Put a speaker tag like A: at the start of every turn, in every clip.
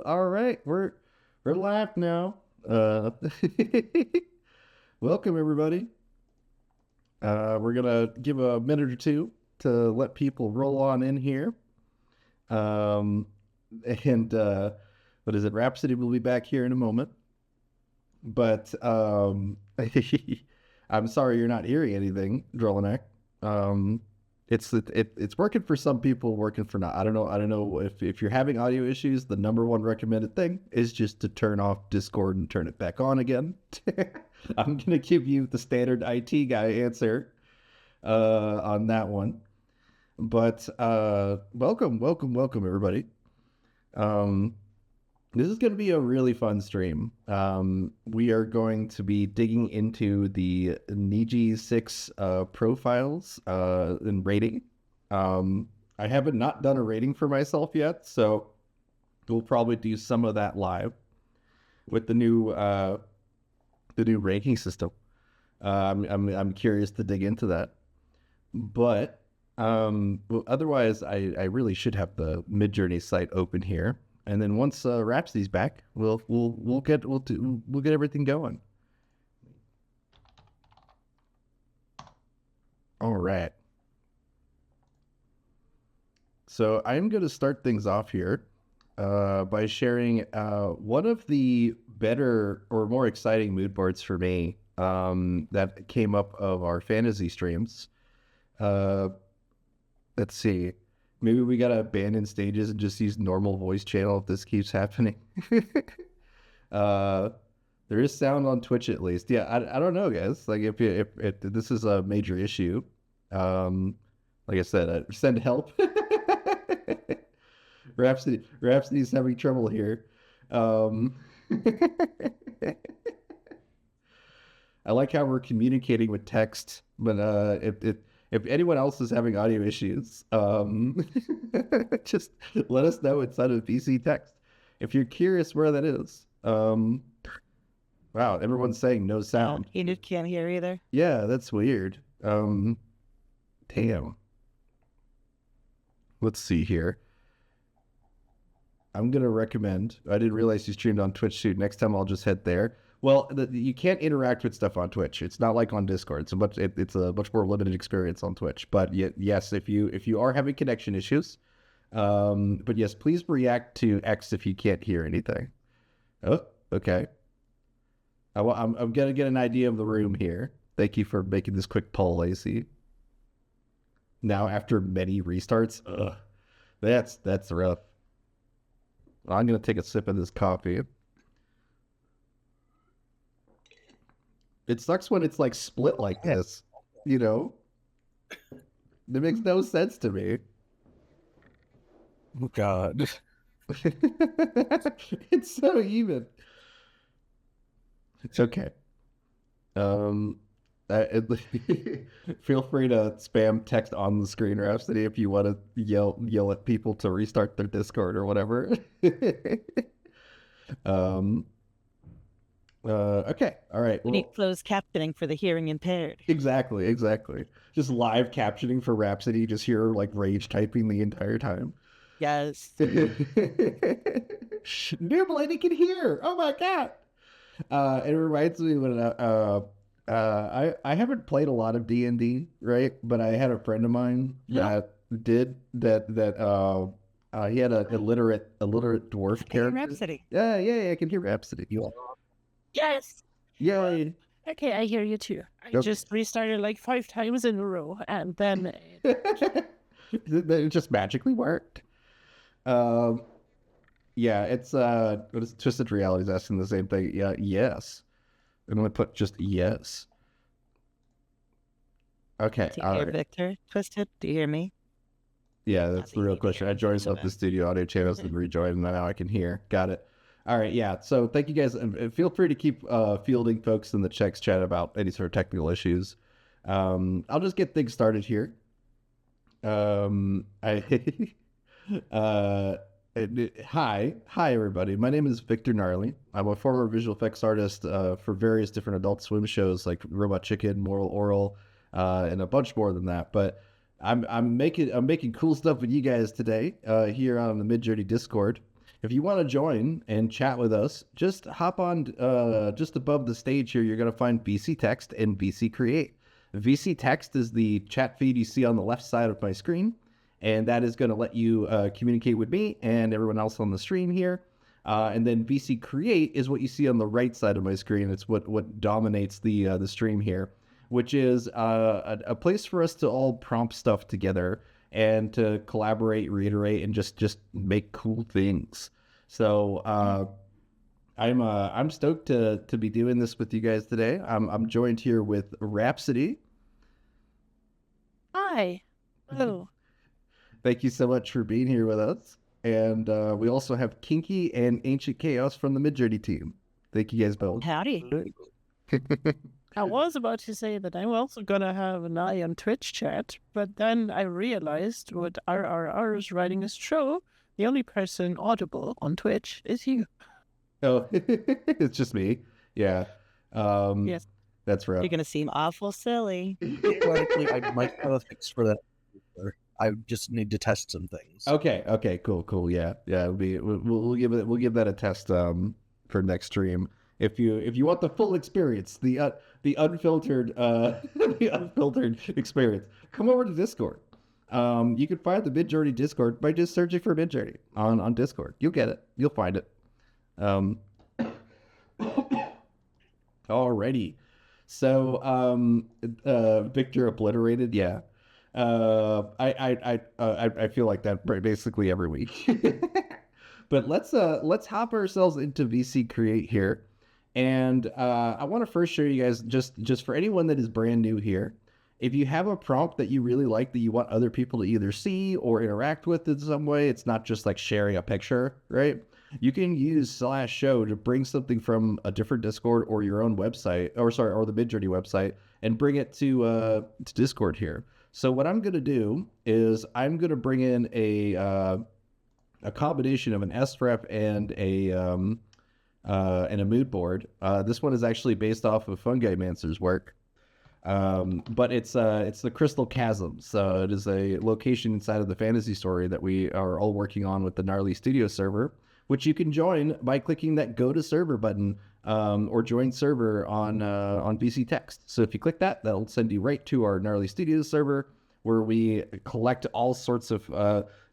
A: All right, we're live now. Welcome everybody. We're gonna give a minute or two to let people roll on in here. Um, and what is it? Rhapsody will be back here in a moment. But I'm sorry you're not hearing anything, Drolinek. Um, it's working for some people, working for not. I don't know if you're having audio issues. The number one recommended thing is just to turn off Discord and turn it back on again. I'm gonna give you the standard IT guy answer on that one. But welcome everybody. Um, this is going to be a really fun stream. We are going to be digging into the Niji 6 profiles and rating. I haven't not done a rating for myself yet, so we'll probably do some of that live with the new ranking system. I'm curious to dig into that, but well, otherwise, I really should have the Midjourney site open here. And then once Rhapsody's back, we'll get everything going. All right. So I'm going to start things off here by sharing one of the better or more exciting mood boards for me that came up of our fantasy streams. Let's see. Maybe we gotta abandon stages and just use normal voice channel if this keeps happening. There is sound on Twitch at least. Yeah, I don't know, guys. Like if this is a major issue, like I said, send help. Rhapsody's having trouble here. I like how we're communicating with text, but if anyone else is having audio issues, just let us know inside of PC text. If you're curious where that is. Wow, everyone's saying no sound.
B: You can't hear either.
A: Yeah, that's weird. Damn. Let's see here. I'm going to recommend, I didn't realize you streamed on Twitch too. Next time I'll just head there. Well, you can't interact with stuff on Twitch. It's not like on Discord. It's a much more limited experience on Twitch. But yes, if you are having connection issues, but yes, please react to X if you can't hear anything. Oh, okay. I'm gonna get an idea of the room here. Thank you for making this quick poll, Lacey. Now after many restarts, that's rough. I'm gonna take a sip of this coffee. It sucks when it's like split like this, you know? It makes no sense to me.
C: Oh, God.
A: It's so even. It's okay. Feel free to spam text on the screen, Rhapsody, if you want to yell at people to restart their Discord or whatever. Okay, all right.
B: We need closed captioning for the hearing impaired.
A: Exactly. Just live captioning for Rhapsody, just hear like rage typing the entire time.
B: Yes.
A: New lady can hear. Oh my god. It reminds me when I haven't played a lot of D&D, right? But I had a friend of mine that did that. He had a illiterate dwarf character.
B: Rhapsody.
A: Yeah, I can hear Rhapsody.
D: Yes.
A: Yay.
D: Okay, I hear you too. I just restarted like 5 times in a row, and then
A: it just magically worked. Yeah, it's what is Twisted Reality's asking the same thing. Yeah, yes. I'm gonna put just yes. Okay.
B: Do you hear Victor? Twisted? Do you hear me?
A: Yeah, that's the real question. I joined up the studio audio channels and rejoined, and now I can hear. Got it. All right, yeah. So thank you guys, and feel free to keep fielding folks in the checks chat about any sort of technical issues. I'll just get things started here. Hi everybody. My name is Victor Gnarly. I'm a former visual effects artist for various different Adult Swim shows like Robot Chicken, Moral Oral, and a bunch more than that. But I'm making cool stuff with you guys today here on the Midjourney Discord. if you want to join and chat with us, just hop on just above the stage here. You're going to find VC Text and VC Create. VC Text is the chat feed you see on the left side of my screen, and that is going to let you communicate with me and everyone else on the stream here. And then VC Create is what you see on the right side of my screen. It's what dominates the stream here, which is a place for us to all prompt stuff together and to collaborate, reiterate, and just make cool things. So I'm stoked to be doing this with you guys today. I'm joined here with Rhapsody.
D: Hi. Hello.
A: Thank you so much for being here with us. And we also have Kinky and Ancient Chaos from the Midjourney team. Thank you guys both.
B: Howdy.
D: I was about to say that I'm also gonna have an eye on Twitch chat, but then I realized with RRR's writing a show, the only person audible on Twitch is you.
A: Oh, it's just me. Yeah.
D: Yes.
A: That's right.
B: You're gonna seem awful silly.
C: Theoretically, I might have a fix for that. I just need to test some things.
A: Okay. Cool. Yeah. We'll give that a test for next stream. If you want the full experience, the unfiltered the unfiltered experience, come over to Discord. You can find the Midjourney Discord by just searching for Midjourney on Discord. You'll get it. You'll find it. Alrighty. So Victor obliterated. Yeah. I feel like that basically every week. But let's hop ourselves into VC Create here. And I want to first show you guys, just for anyone that is brand new here, if you have a prompt that you really like that you want other people to either see or interact with in some way, it's not just like sharing a picture, right? You can use /show to bring something from a different Discord or your own website, or the Midjourney website, and bring it to Discord here. So what I'm going to do is I'm going to bring in a combination of an SREP and a mood board. This one is actually based off of Fungi Mancer's work, but it's the Crystal Chasm. So it is a location inside of the fantasy story that we are all working on with the Gnarly Studio server, which you can join by clicking that Go to Server button or Join Server on VC Text. So if you click that, that'll send you right to our Gnarly Studios server, where we collect all sorts of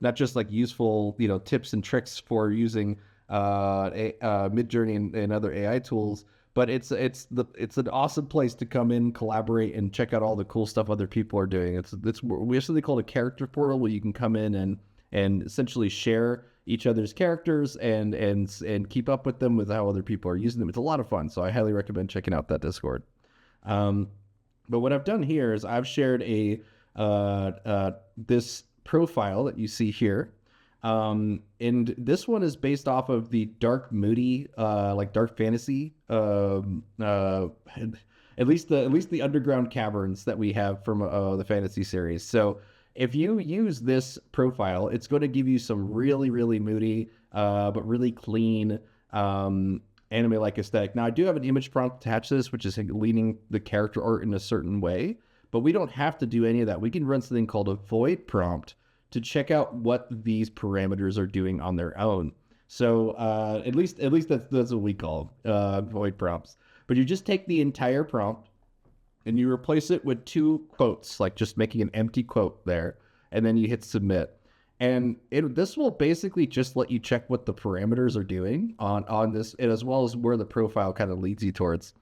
A: not just like useful tips and tricks for using Midjourney and other AI tools, but it's an awesome place to come in, collaborate, and check out all the cool stuff other people are doing. We have something called a character portal where you can come in and essentially share each other's characters and keep up with them with how other people are using them. It's a lot of fun, so I highly recommend checking out that Discord. But what I've done here is I've shared this profile that you see here. And this one is based off of the dark, moody, like dark fantasy, at least the underground caverns that we have from the fantasy series. So if you use this profile, it's going to give you some really, really moody, but really clean, anime-like aesthetic. Now, I do have an image prompt attached to this, which is leaning the character art in a certain way, but we don't have to do any of that. We can run something called a void prompt to check out what these parameters are doing on their own. So at least that's what we call void prompts. But you just take the entire prompt and you replace it with 2 quotes, like just making an empty quote there, and then you hit submit. And this will basically just let you check what the parameters are doing on this, as well as where the profile kind of leads you towards.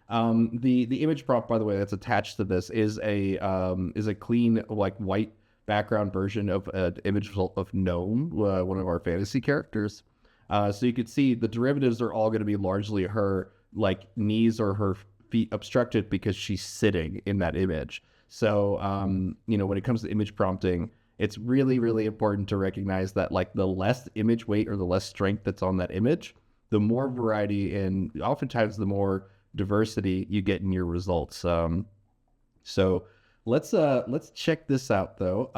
A: The image prompt, by the way, that's attached to this is a clean, like, white background version of an image of Gnome, one of our fantasy characters. So you can see the derivatives are all going to be largely her like knees or her feet obstructed because she's sitting in that image. So when it comes to image prompting, it's really, really important to recognize that like the less image weight or the less strength that's on that image, the more variety and oftentimes the more diversity you get in your results. So let's check this out though.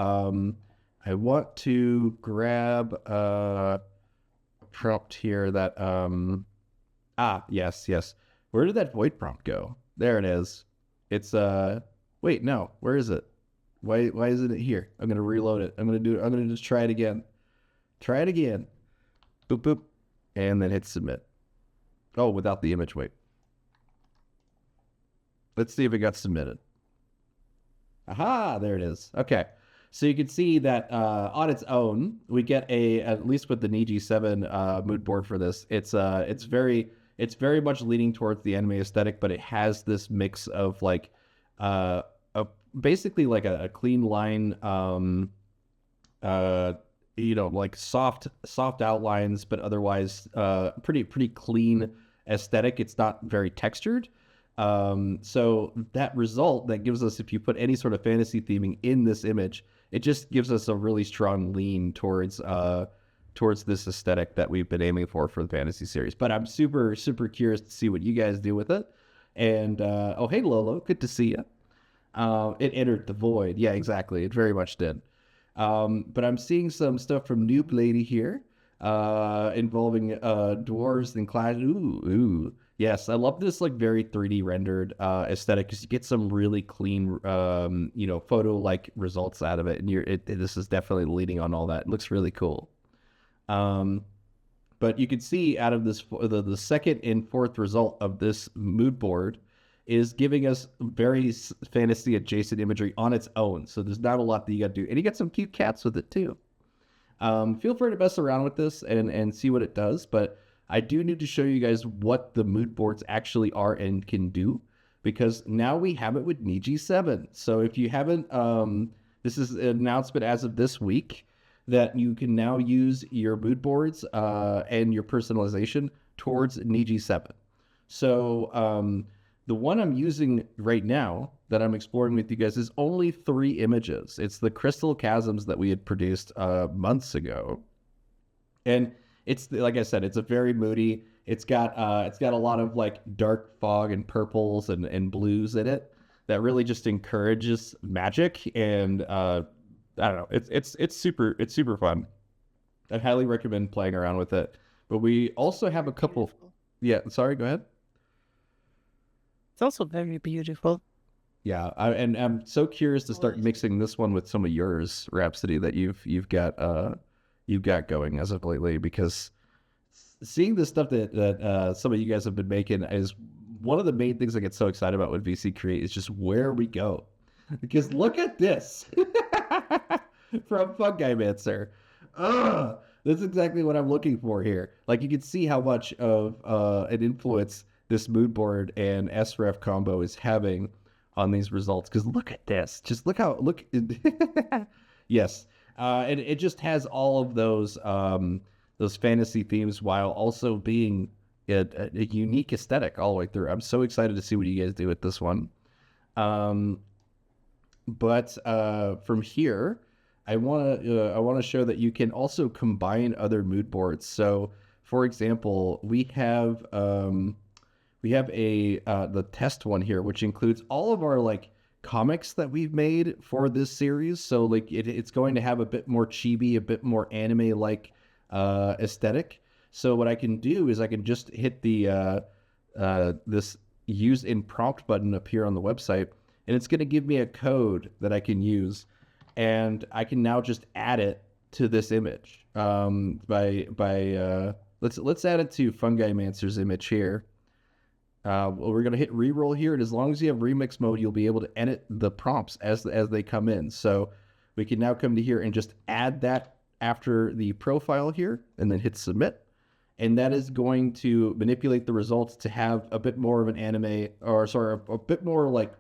A: I want to grab a prompt here that yes. Where did that void prompt go? There it is. It's wait, no, where is it? Why isn't it here? I'm gonna reload it. I'm gonna just try it again. Boop, boop. And then hit submit. Oh, without the image, wait. Let's see if it got submitted. Aha, there it is. Okay. So you can see that on its own, we get at least with the Niji 7 mood board for this, it's very much leaning towards the anime aesthetic, but it has this mix of like basically like a clean line, like soft outlines, but otherwise pretty clean aesthetic. It's not very textured. So that result that gives us, if you put any sort of fantasy theming in this image, it just gives us a really strong lean towards this aesthetic that we've been aiming for the fantasy series. But I'm super curious to see what you guys do with it. And oh, hey Lolo, good to see you. It entered the void. Yeah, exactly. It very much did. But I'm seeing some stuff from Noob Lady here, involving dwarves and class. Ooh. Yes, I love this like very 3D rendered aesthetic, because you get some really clean, photo like results out of it, and this is definitely leading on all that. It looks really cool. But you can see out of this, the second and fourth result of this mood board is giving us very fantasy adjacent imagery on its own. So there's not a lot that you got to do, and you get some cute cats with it too. Feel free to mess around with this and see what it does, but I do need to show you guys what the mood boards actually are and can do, because now we have it with Niji 7. So if you haven't, this is an announcement as of this week that you can now use your mood boards and your personalization towards Niji 7. So the one I'm using right now that I'm exploring with you guys is only 3 images. It's the Crystal Chasms that we had produced months ago. And it's, like I said, it's a very moody. It's got a lot of like dark fog and purples and blues in it that really just encourages magic. And I don't know, it's super fun. I'd highly recommend playing around with it. But we also have a couple.
D: Beautiful.
A: Yeah, sorry, go ahead.
D: It's also very beautiful.
A: Yeah, and I'm so curious to start mixing this one with some of yours, Rhapsody, that you've got going as of lately, because seeing the stuff that some of you guys have been making is one of the main things I get so excited about with VC Create is just where we go. Because look at this from Fungi-Mancer. That's exactly what I'm looking for here. Like, you can see how much of an influence this mood board and SREF combo is having on these results. Because look at this. Just look. Yes. And it just has all of those fantasy themes while also being a unique aesthetic all the way through. I'm so excited to see what you guys do with this one. But from here, I want to show that you can also combine other mood boards. So, for example, we have the test one here, which includes all of our like comics that we've made for this series. So like it's going to have a bit more chibi, a bit more anime like aesthetic. So what I can do is I can just hit the this use in prompt button up here on the website, and it's going to give me a code that I can use, and I can now just add it to this image by let's add it to Fungi-Mancer's image here. We're going to hit reroll here, and as long as you have remix mode, you'll be able to edit the prompts as they come in. So we can now come to here and just add that after the profile here, and then hit submit. And that is going to manipulate the results to have a bit more of an anime, or sorry, a bit more like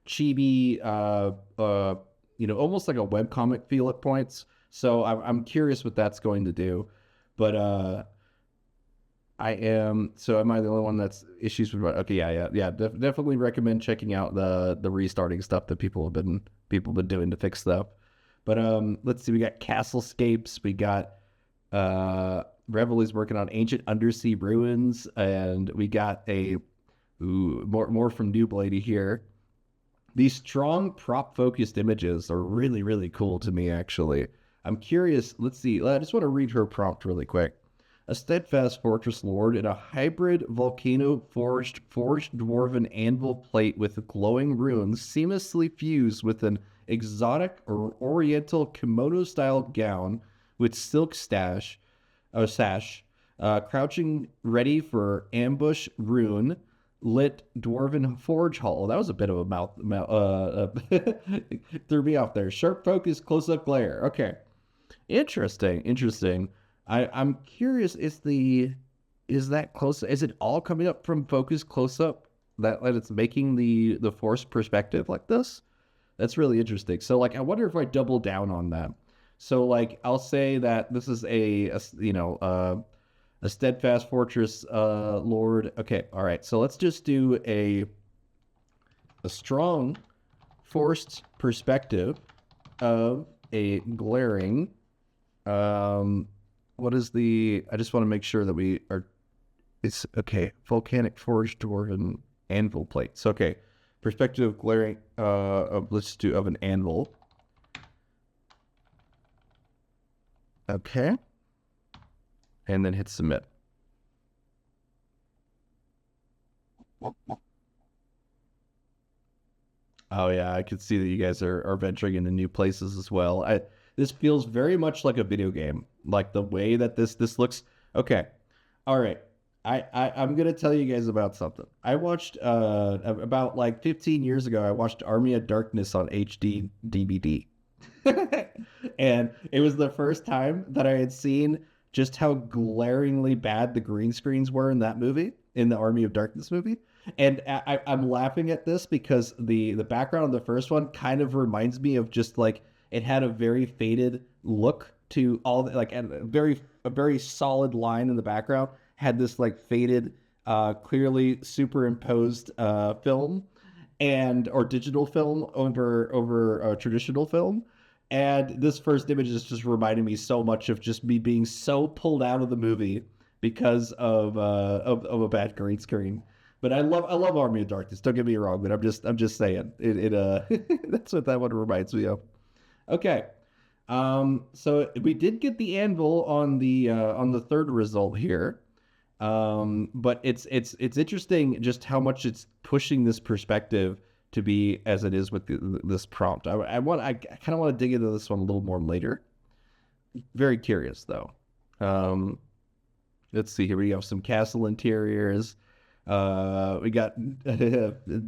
A: chibi, almost like a webcomic feel at points. So I'm curious what that's going to do. But am I the only one that's issues with? Okay, yeah. Definitely recommend checking out the restarting stuff that people have been doing to fix stuff. But let's see, we got Castlescapes, we got Revelie's working on Ancient Undersea Ruins, and we got more from Noob Lady here. These strong prop focused images are really, really cool to me, actually. I'm curious. Let's see. I just want to read her prompt really quick. A steadfast fortress lord in a hybrid volcano-forged dwarven anvil plate with glowing runes seamlessly fused with an exotic or oriental kimono-style gown with silk sash, Crouching ready for ambush rune. Lit Dwarven Forge Hall. That was a bit of a threw me off there. Sharp focus, close up glare. Okay, interesting. I'm curious. Is that close? Is it all coming up from focus close up? That it's making the forced perspective like this? That's really interesting. So like, I wonder if I double down on that. So like, I'll say that this is a steadfast fortress, lord. Okay, all right. So let's just do a strong forced perspective of a glaring. What is the? I just want to make sure that we are. It's okay. Volcanic forged dwarven anvil plates. Okay, perspective of glaring. Let's do of an anvil. Okay. And then hit submit. Oh yeah, I can see that you guys are venturing into new places as well. This feels very much like a video game. Like the way that this looks. Okay. All right. I'm gonna tell you guys about something. I watched about like 15 years ago, I watched Army of Darkness on HD DVD. And it was the first time that I had seen just how glaringly bad the green screens were in that movie, in the Army of Darkness movie. And I'm laughing at this because the background of the first one kind of reminds me of just like, it had a very faded look to all the, like, and a very solid line in the background had this like faded, clearly superimposed film or digital film over traditional film. And this first image is just reminding me so much of just me being so pulled out of the movie because of a bad green screen. But I love Army of Darkness. Don't get me wrong, but I'm just saying it that's what that one reminds me of. Okay, so we did get the anvil on the third result here, but it's interesting just how much it's pushing this perspective to be as it is with this prompt. I kind of want to dig into this one a little more later. Very curious though. Let's see here. We have some castle interiors. We got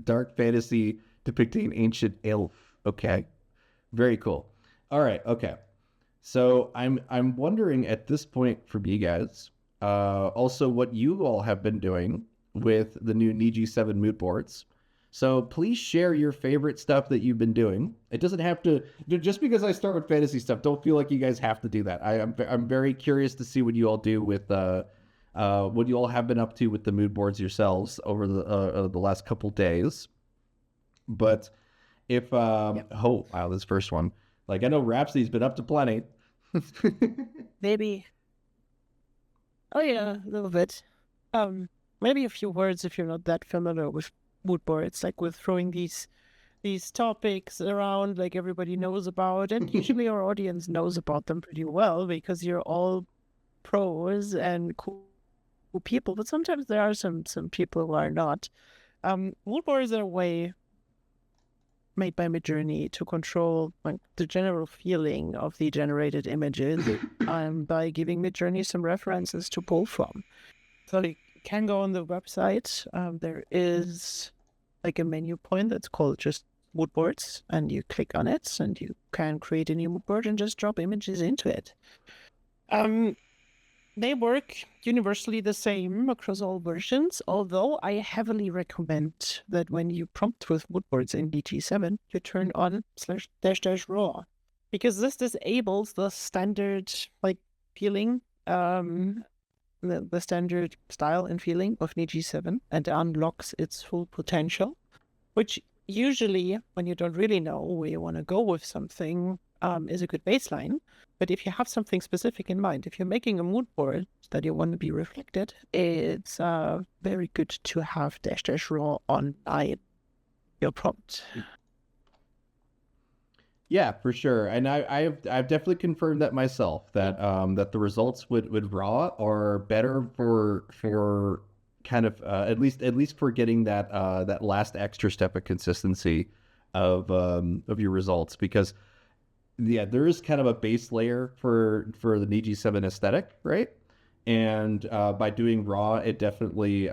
A: dark fantasy depicting ancient elf. Okay, very cool. All right, okay. So I'm wondering at this point from you guys, also what you all have been doing with the new Niji7 mood boards. So please share your favorite stuff that you've been doing. It doesn't have to, just because I start with fantasy stuff, don't feel like you guys have to do that. I'm very curious to see what you all do with what you all have been up to with the mood boards yourselves over the last couple days. But if oh wow, this first one, like I know Rhapsody's been up to plenty.
D: Maybe. Oh yeah, a little bit. Maybe a few words if you're not that familiar with mood boards, like with throwing these topics around like everybody knows about, and usually our audience knows about them pretty well because you're all pros and cool people, but sometimes there are some people who are not. Mood boards are a way made by Midjourney to control like the general feeling of the generated images by giving Midjourney some references to pull from. So you can go on the website. There is like a menu point that's called just mood boards, and you click on it and you can create a new mood board and just drop images into it. They work universally the same across all versions, although I heavily recommend that when you prompt with mood boards in DT7, you turn on /-raw, because this disables the standard like feeling, the standard style and feeling of Niji7 and unlocks its full potential, which usually, when you don't really know where you want to go with something, is a good baseline. But if you have something specific in mind, if you're making a mood board that you want to be reflected, it's very good to have /-raw on your prompt.
A: Yeah, for sure. And I've definitely confirmed that myself, that that the results with raw are better for kind of at least for getting that that last extra step of consistency of your results, because yeah, there is kind of a base layer for the Niji7 aesthetic, right? and by doing raw, it definitely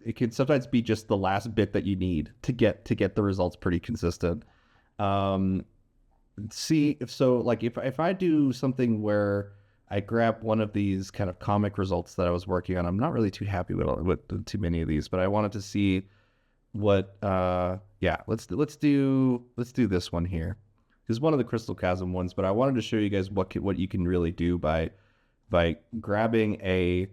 A: it can sometimes be just the last bit that you need to get the results pretty consistent. See if so, like if I do something where I grab one of these kind of comic results that I was working on, I'm not really too happy with too many of these, but I wanted to see what yeah, let's do this one here. This is one of the Crystal Chasm ones, but I wanted to show you guys what you can really do by grabbing a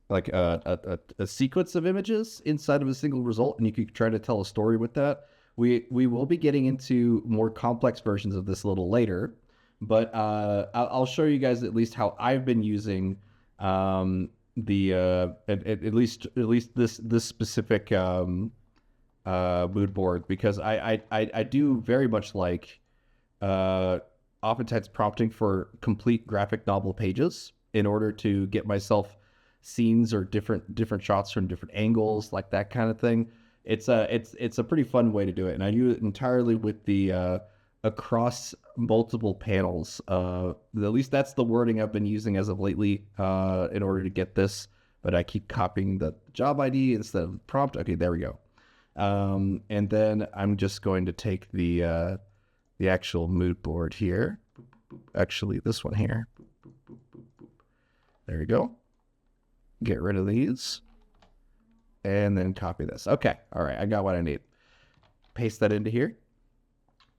A: like a sequence of images inside of a single result, and you could try to tell a story with that. We will be getting into more complex versions of this a little later, but I'll show you guys at least how I've been using the at least this specific mood board, because I do very much like oftentimes prompting for complete graphic novel pages in order to get myself scenes or different shots from different angles, like that kind of thing. It's a pretty fun way to do it, and I do it entirely with the across multiple panels. At least that's the wording I've been using as of lately in order to get this, but I keep copying the job ID instead of the prompt. Okay, there we go. And then I'm just going to take the actual mood board here. Actually, this one here. There we go. Get rid of these. And then copy this. Okay. All right. I got what I need. Paste that into here.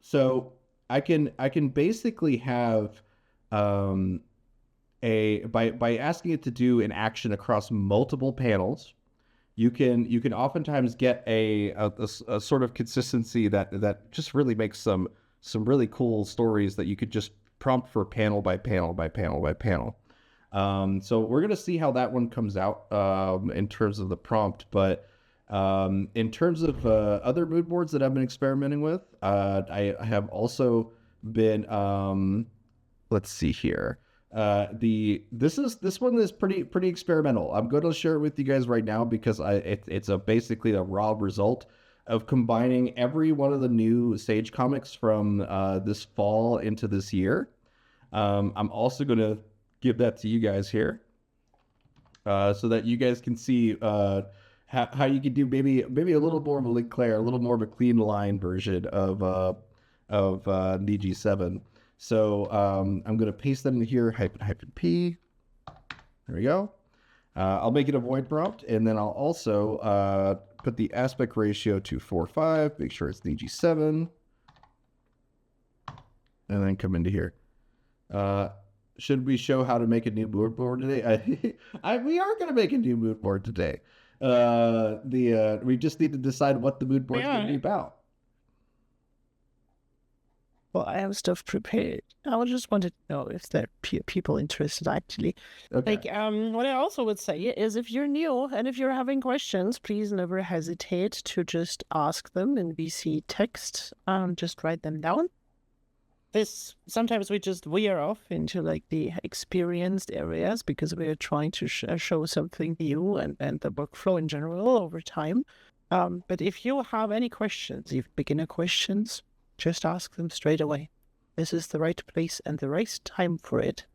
A: So I can basically have by asking it to do an action across multiple panels, you can oftentimes get a sort of consistency that just really makes some really cool stories that you could just prompt for panel by panel by panel by panel. So we're going to see how that one comes out in terms of the prompt. But in terms of other mood boards that I've been experimenting with, I have also been, let's see here. This one is pretty experimental. I'm going to share it with you guys right now because it's basically a raw result of combining every one of the new Sage comics from this fall into this year. I'm also going to give that to you guys here so that you guys can see how you can do maybe a little more of a Leclerc, a little more of a clean line version of Niji7. So I'm going to paste that in here, -p. There we go. I'll make it a void prompt, and then I'll also put the aspect ratio to 4:5, make sure it's Niji7, and then come into here. Should we show how to make a new mood board today? We are going to make a new mood board today. We just need to decide what the mood board is going to be about.
D: Well, I have stuff prepared. I just wanted to know if there are people interested, actually.
A: Okay.
D: Like, what I also would say is if you're new and if you're having questions, please never hesitate to just ask them in VC text. Just write them down. Sometimes we just veer off into like the experienced areas because we are trying to show something new and the workflow in general over time. But if you have any questions, if beginner questions, just ask them straight away. This is the right place and the right time for it.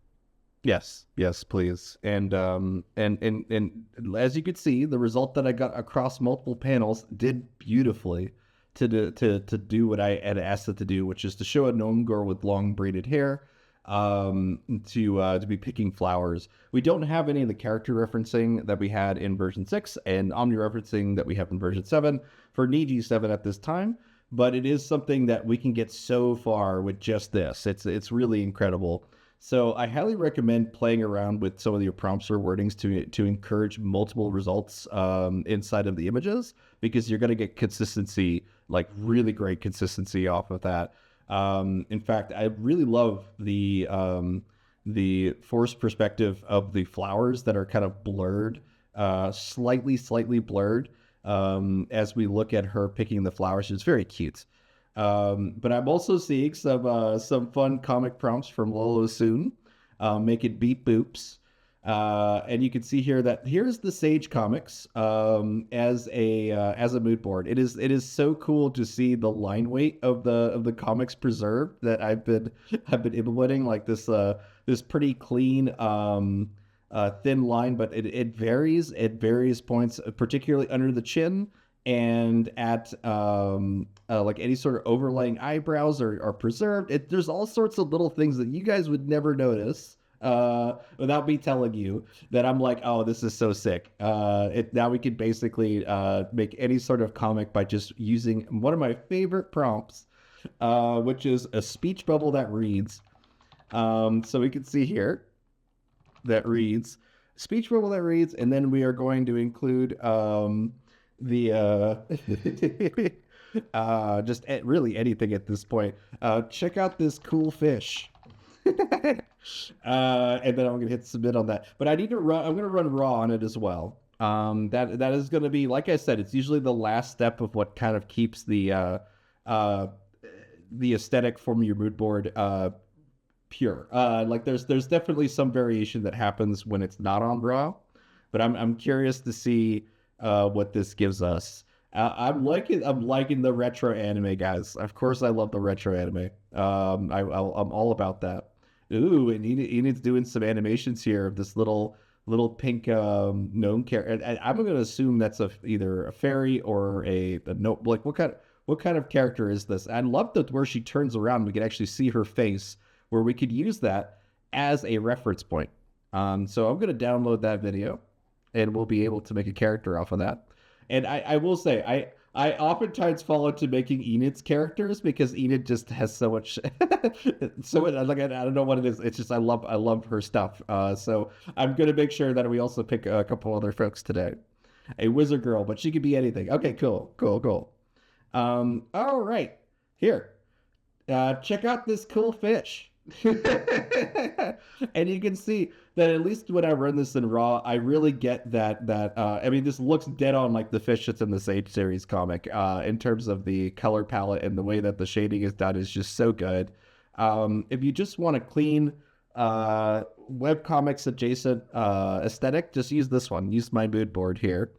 A: Yes, please. And as you could see, the result that I got across multiple panels did beautifully to do what I had asked it to do, which is to show a gnome girl with long braided hair to be picking flowers. We don't have any of the character referencing that we had in version 6 and omni-referencing that we have in version 7 for Niji 7 at this time, but it is something that we can get so far with just this. It's really incredible. So I highly recommend playing around with some of your prompts or wordings to encourage multiple results inside of the images, because you're going to get consistency, like really great consistency off of that. In fact, I really love the forced perspective of the flowers that are kind of blurred, slightly blurred as we look at her picking the flowers. It's very cute. But I'm also seeing some fun comic prompts from Lolo Soon. Make it beep boops. And you can see here that here's the Sage comics as a mood board. It is so cool to see the line weight of the comics preserved that I've been implementing, like this this pretty clean thin line, but it varies at various points, particularly under the chin and at like any sort of overlaying eyebrows are preserved. There's all sorts of little things that you guys would never notice without me telling you, that I'm like, oh, this is so sick. Now we can basically make any sort of comic by just using one of my favorite prompts, which is a speech bubble that reads. So we can see here that reads, speech bubble that reads, and then we are going to include just really anything at this point. Check out this cool fish. And then I'm gonna hit submit on that. But I need to run. I'm gonna run raw on it as well. That is gonna be, like I said, it's usually the last step of what kind of keeps the aesthetic from your mood board pure. Like there's definitely some variation that happens when it's not on raw, but I'm curious to see what this gives us. I'm liking the retro anime, guys. Of course, I love the retro anime. I'm all about that. Ooh, and Enid's doing some animations here of this little pink gnome character. I'm gonna assume that's either a fairy or a note. Like what kind of character is this? I love that where she turns around, we can actually see her face, where we could use that as a reference point. So I'm gonna download that video, and we'll be able to make a character off of that. And I will say, I oftentimes fall into making Enid's characters because Enid just has so much, like I don't know what it is. It's just I love her stuff. So I'm gonna make sure that we also pick a couple other folks today. A wizard girl, but she could be anything. Okay, cool. All right, here, check out this cool fish. And you can see that at least when I run this in raw, I really get that I mean, this looks dead on like the fish that's in the Sage series comic, in terms of the color palette, and the way that the shading is done is just so good. If you just want a clean webcomics adjacent aesthetic, just use this one. Use my mood board here,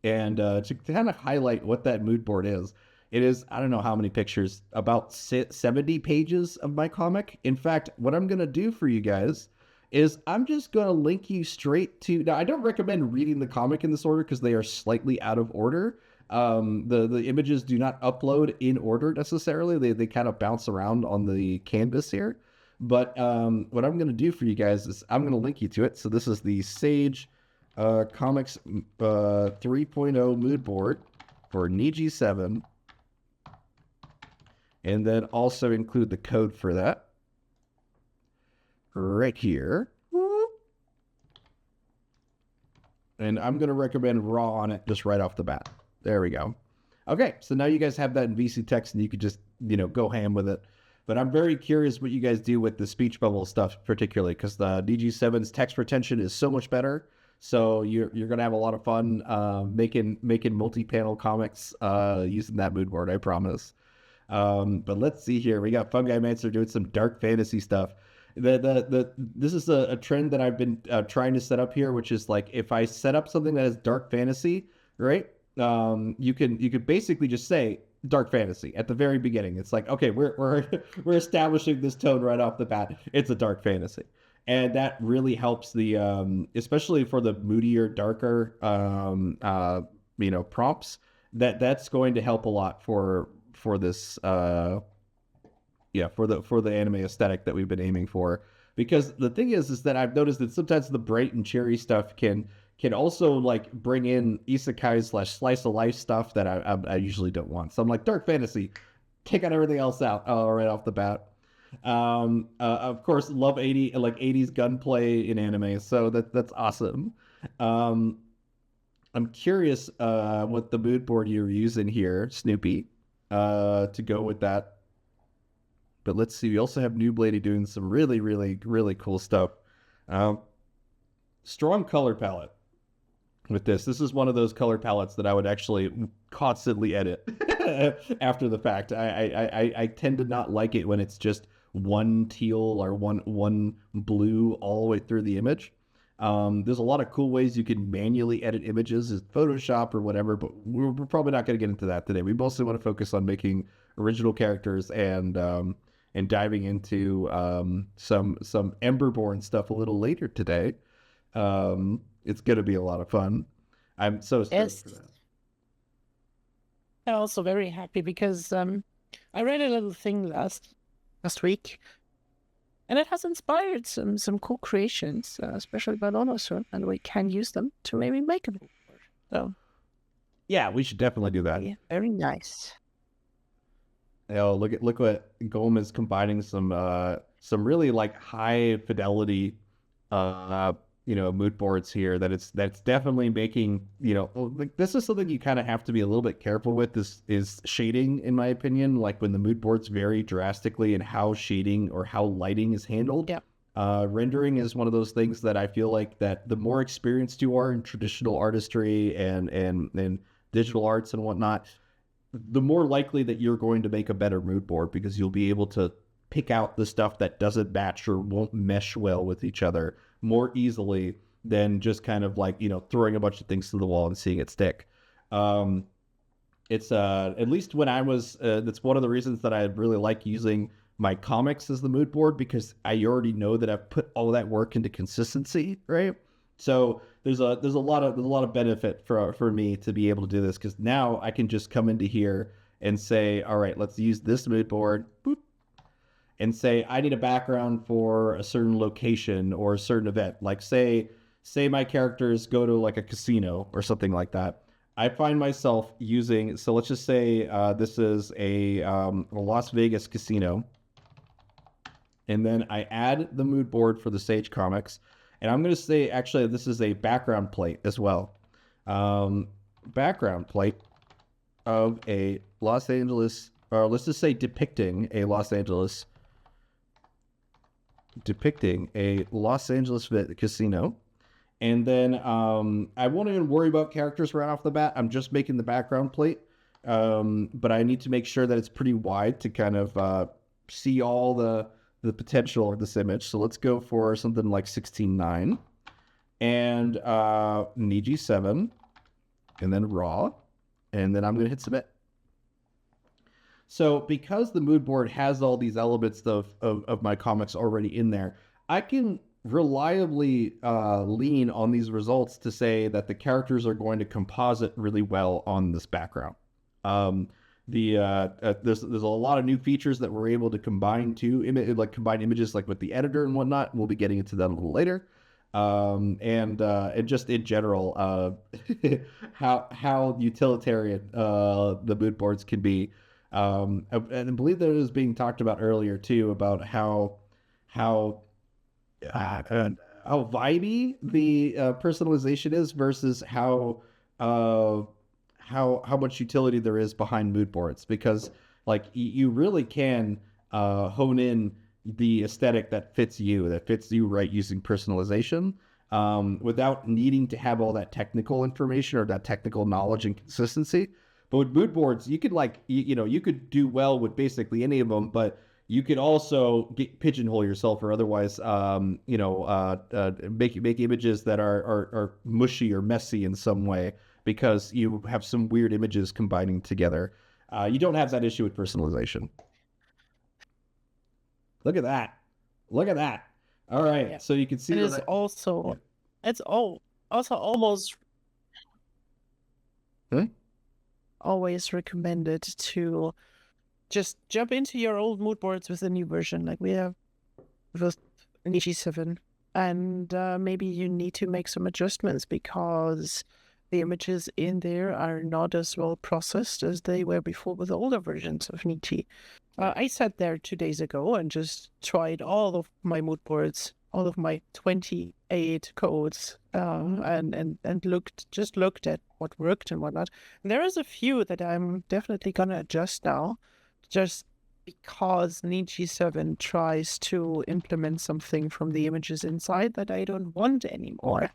A: and to kind of highlight what that mood board is. It is, I don't know how many pictures, about 70 pages of my comic. In fact, what I'm going to do for you guys is I'm just going to link you straight to... Now, I don't recommend reading the comic in this order because they are slightly out of order. The images do not upload in order necessarily. They kind of bounce around on the canvas here. But what I'm going to do for you guys is I'm going to link you to it. So this is the Sage Comics 3.0 mood board for Niji 7. And then also include the code for that right here. And I'm going to recommend raw on it just right off the bat. There we go. Okay, so now you guys have that in VC text, and you could just, go ham with it. But I'm very curious what you guys do with the speech bubble stuff, particularly because the DG7's text retention is so much better. So you're going to have a lot of fun making multi-panel comics using that mood board, I promise. But let's see here. We got Fungi Mancer doing some dark fantasy stuff. This is a trend that I've been trying to set up here, which is like, if I set up something that is dark fantasy, right? You could basically just say dark fantasy at the very beginning. It's like, okay, we're establishing this tone right off the bat. It's a dark fantasy. And that really helps the especially for the moodier, darker prompts. That's going to help a lot for this for the anime aesthetic that we've been aiming for. Because the thing is that I've noticed that sometimes the bright and cheery stuff can also like bring in isekai / slice of life stuff that I usually don't want. So I'm like, dark fantasy, take out everything else out right off the bat. Of course, love 80s gunplay in anime, so that's awesome. I'm curious what the mood board you're using here, Snoopy, to go with that. But let's see. We also have Noob Lady doing some really, really, really cool stuff. Strong color palette with this. This is one of those color palettes that I would actually constantly edit after the fact. I tend to not like it when it's just one teal or one blue all the way through the image. There's a lot of cool ways you can manually edit images as Photoshop or whatever, but we're probably not going to get into that today. We mostly want to focus on making original characters and and diving into some Emberborn stuff a little later today. It's gonna be a lot of fun. I'm so stoked
D: Yes.
A: for that.
D: I'm also very happy because I read a little thing last week, and it has inspired some cool creations, especially by Lonosun, and we can use them to maybe make a book. So
A: Yeah, we should definitely do that.
D: yeah, very nice.
A: Oh, look what Golem is combining some really like high fidelity mood boards here that's definitely making, like this is something you kind of have to be a little bit careful with. This is shading, in my opinion, like when the mood boards vary drastically in how shading or how lighting is handled.
D: Yeah.
A: Rendering is one of those things that I feel like that the more experienced you are in traditional artistry and digital arts and whatnot, the more likely that you're going to make a better mood board, because you'll be able to pick out the stuff that doesn't match or won't mesh well with each other more easily than just kind of like, throwing a bunch of things to the wall and seeing it stick. It's at least when I was, that's one of the reasons that I really like using my comics as the mood board, because I already know that I've put all that work into consistency, right? So there's a lot of benefit for me to be able to do this, because now I can just come into here and say, all right, let's use this mood board, boop, and say I need a background for a certain location or a certain event. Like say my characters go to like a casino or something like that. I find myself using, so let's just say this is a Las Vegas casino, and then I add the mood board for the Sage Comics. And I'm going to say, actually, this is a background plate as well. Background plate of a Los Angeles, or let's just say depicting a Los Angeles casino. And then I won't even worry about characters right off the bat. I'm just making the background plate. But I need to make sure that it's pretty wide to kind of see all the potential of this image. So let's go for something like 16:9 and Niji 7 and then raw, and then I'm going to hit submit. So because the mood board has all these elements of my comics already in there, I can reliably lean on these results to say that the characters are going to composite really well on this background. There's a lot of new features that we're able to combine combine images like with the editor and whatnot. We'll be getting into that a little later. And just in general, how utilitarian the mood boards can be. And I believe that it was being talked about earlier too, about how vibey the personalization is versus how much utility there is behind mood boards, because like you really can hone in the aesthetic that fits you right, using personalization without needing to have all that technical information or that technical knowledge and consistency. But with mood boards, you could you could do well with basically any of them, but you could also pigeonhole yourself, or otherwise make images that are mushy or messy in some way, because you have some weird images combining together. You don't have that issue with personalization. Look at that. All right.
D: Yeah.
A: So you can see
D: It is also, it's also almost always recommended to just jump into your old mood boards with a new version, like we have with Niji 7, and maybe you need to make some adjustments because the images in there are not as well processed as they were before with older versions of Niji. I sat there 2 days ago and just tried all of my mood boards, all of my 28 codes, and looked at what worked and whatnot. And there is a few that I'm definitely gonna adjust now, just because Niji 7 tries to implement something from the images inside that I don't want anymore.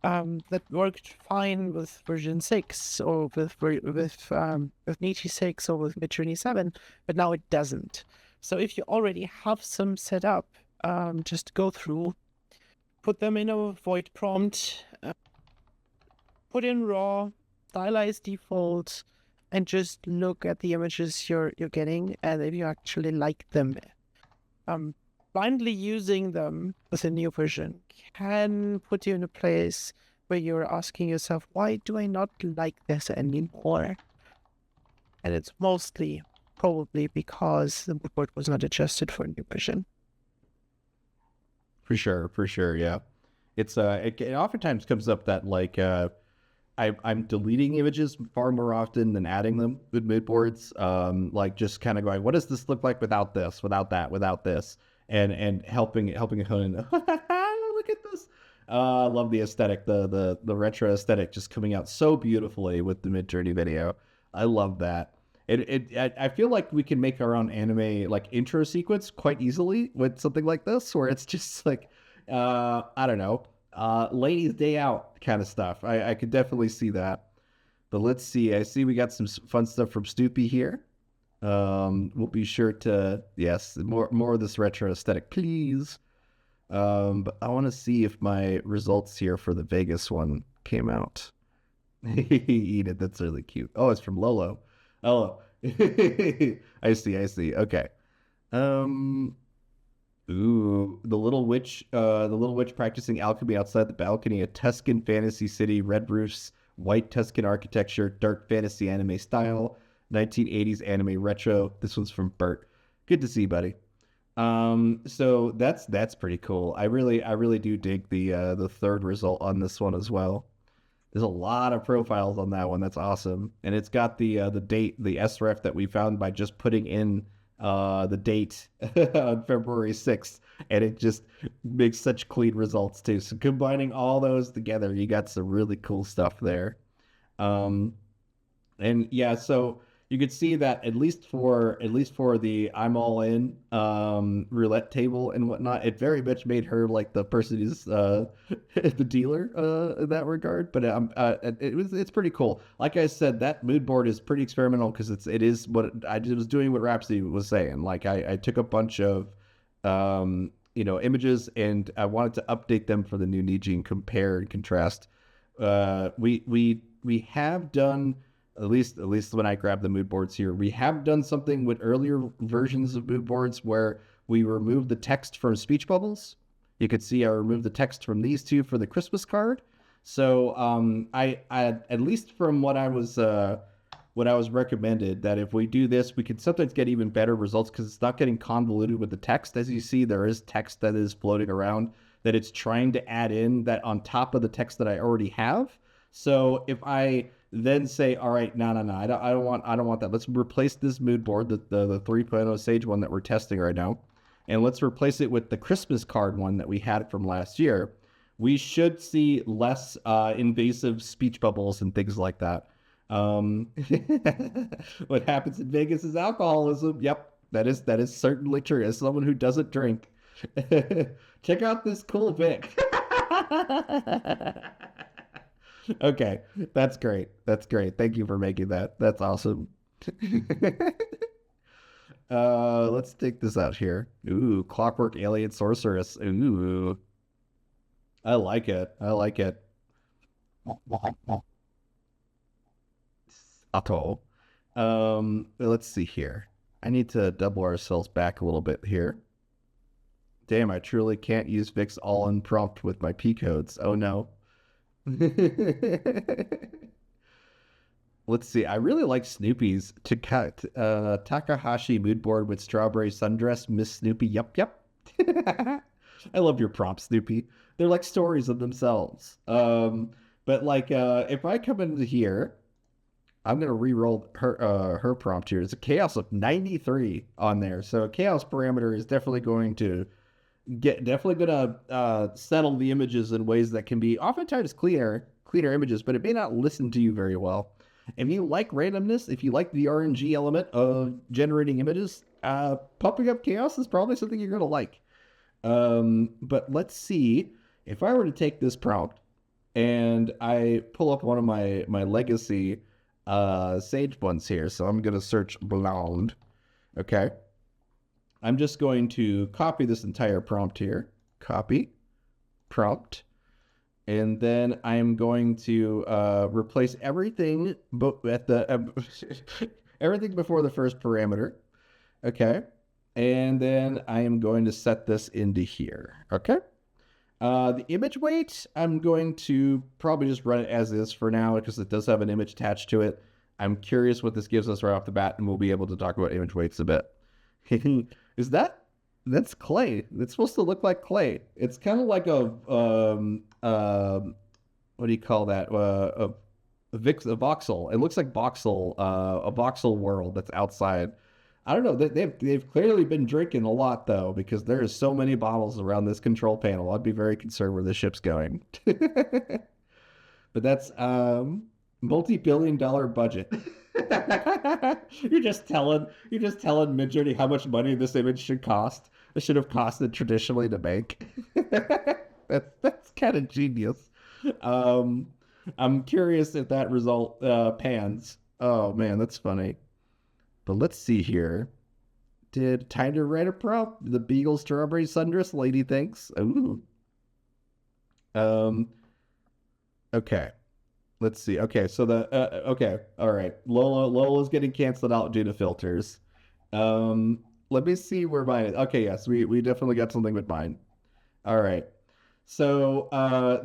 D: That worked fine with version 6 or with Niji 6 or with Midjourney 7, but now it doesn't. So if you already have some set up, just go through, put them in a void prompt, put in raw, stylize default, and just look at the images you're getting, and if you actually like them, blindly using them with a new version can put you in a place where you're asking yourself, why do I not like this anymore? And it's mostly probably because the mood board was not adjusted for a new version.
A: For sure, yeah. It's it oftentimes comes up that like I'm deleting images far more often than adding them with mood boards. Like just kind of going, what does this look like without this, without that, without this, and helping it hone in. Look at this. I love the aesthetic, the retro aesthetic just coming out so beautifully with the Midjourney video. I love that. I feel like we can make our own anime like intro sequence quite easily with something like this, where it's just like, I don't know, ladies' day out kind of stuff. I could definitely see that. But let's see. I see we got some fun stuff from Stoopy here. We'll be sure to, yes, more of this retro aesthetic, please. But I want to see if my results here for the Vegas one came out. Eat it. That's really cute. Oh, it's from Lolo. Oh, I see. Okay. Ooh, the little witch practicing alchemy outside the balcony, a Tuscan fantasy city, red roofs, white Tuscan architecture, dark fantasy anime style, 1980s anime retro. This one's from Bert. Good to see, buddy. So that's pretty cool. I really do dig the third result on this one as well. There's a lot of profiles on that one. That's awesome. And it's got the date, the SREF that we found by just putting in the date on February 6th. And it just makes such clean results too. So combining all those together, you got some really cool stuff there. And yeah, so you could see that at least for the I'm all in roulette table and whatnot, it very much made her like the person who's the dealer in that regard. But it's pretty cool. Like I said, that mood board is pretty experimental because it is what I was doing. What Rhapsody was saying. Like I took a bunch of images and I wanted to update them for the new Niji and compare and contrast. We have done. At least when I grab the mood boards here, we have done something with earlier versions of mood boards where we removed the text from speech bubbles. You could see I removed the text from these two for the Christmas card. So I at least from what I was recommended, that if we do this, we can sometimes get even better results because it's not getting convoluted with the text. As you see, there is text that is floating around that it's trying to add in that on top of the text that I already have. So if I then say, all right, no, I don't want that. Let's replace this mood board, the 3.0 Sage one that we're testing right now, and let's replace it with the Christmas card one that we had from last year. We should see less invasive speech bubbles and things like that. What happens in Vegas is alcoholism. Yep, that is certainly true. As someone who doesn't drink, check out this cool Vic. Okay, that's great. Thank you for making that. That's awesome. Let's take this out here. Ooh, Clockwork Alien Sorceress. Ooh, I like it. Atto. Let's see here. I need to double ourselves back a little bit here. Damn, I truly can't use Vic's all-in prompt with my P codes. Oh no. Let's see. I really like Snoopy's Takahashi mood board with strawberry sundress. Miss Snoopy. Yep. I love your prompts, Snoopy. They're like stories of themselves. But like if I come into here, I'm gonna re-roll her prompt here. It's a chaos of 93 on there. So a chaos parameter is definitely going to settle the images in ways that can be oftentimes cleaner images, but it may not listen to you very well. If you like randomness, if you like the RNG element of generating images, pumping up chaos is probably something you're gonna like. But let's see if I were to take this prompt and I pull up one of my legacy Sage ones here. So I'm gonna search blonde. Okay. I'm just going to copy this entire prompt here. Copy, prompt, and then I'm going to replace everything at the everything before the first parameter. Okay, And then I am going to set this into here. Okay. The image weight, I'm going to probably just run it as is for now because it does have an image attached to it. I'm curious what this gives us right off the bat, and we'll be able to talk about image weights a bit. That's clay. It's supposed to look like clay. It's kind of like a what do you call that? A voxel. It looks like voxel, a voxel world that's outside. I don't know. They've clearly been drinking a lot though, because there is so many bottles around this control panel. I'd be very concerned where the ship's going. But that's multi-billion-dollar budget. You're just telling Midjourney how much money this image should cost. It should have costed traditionally to make. That's kind of genius. I'm curious if that result pans. Oh man, that's funny. But let's see here. Did Time to Write a Prompt? The Beagle Strawberry Sundress lady thinks. Ooh. Okay. Let's see. Okay, so okay, all right. Lola's getting canceled out due to filters. Let me see where mine is. Okay, yes, we definitely got something with mine. All right. So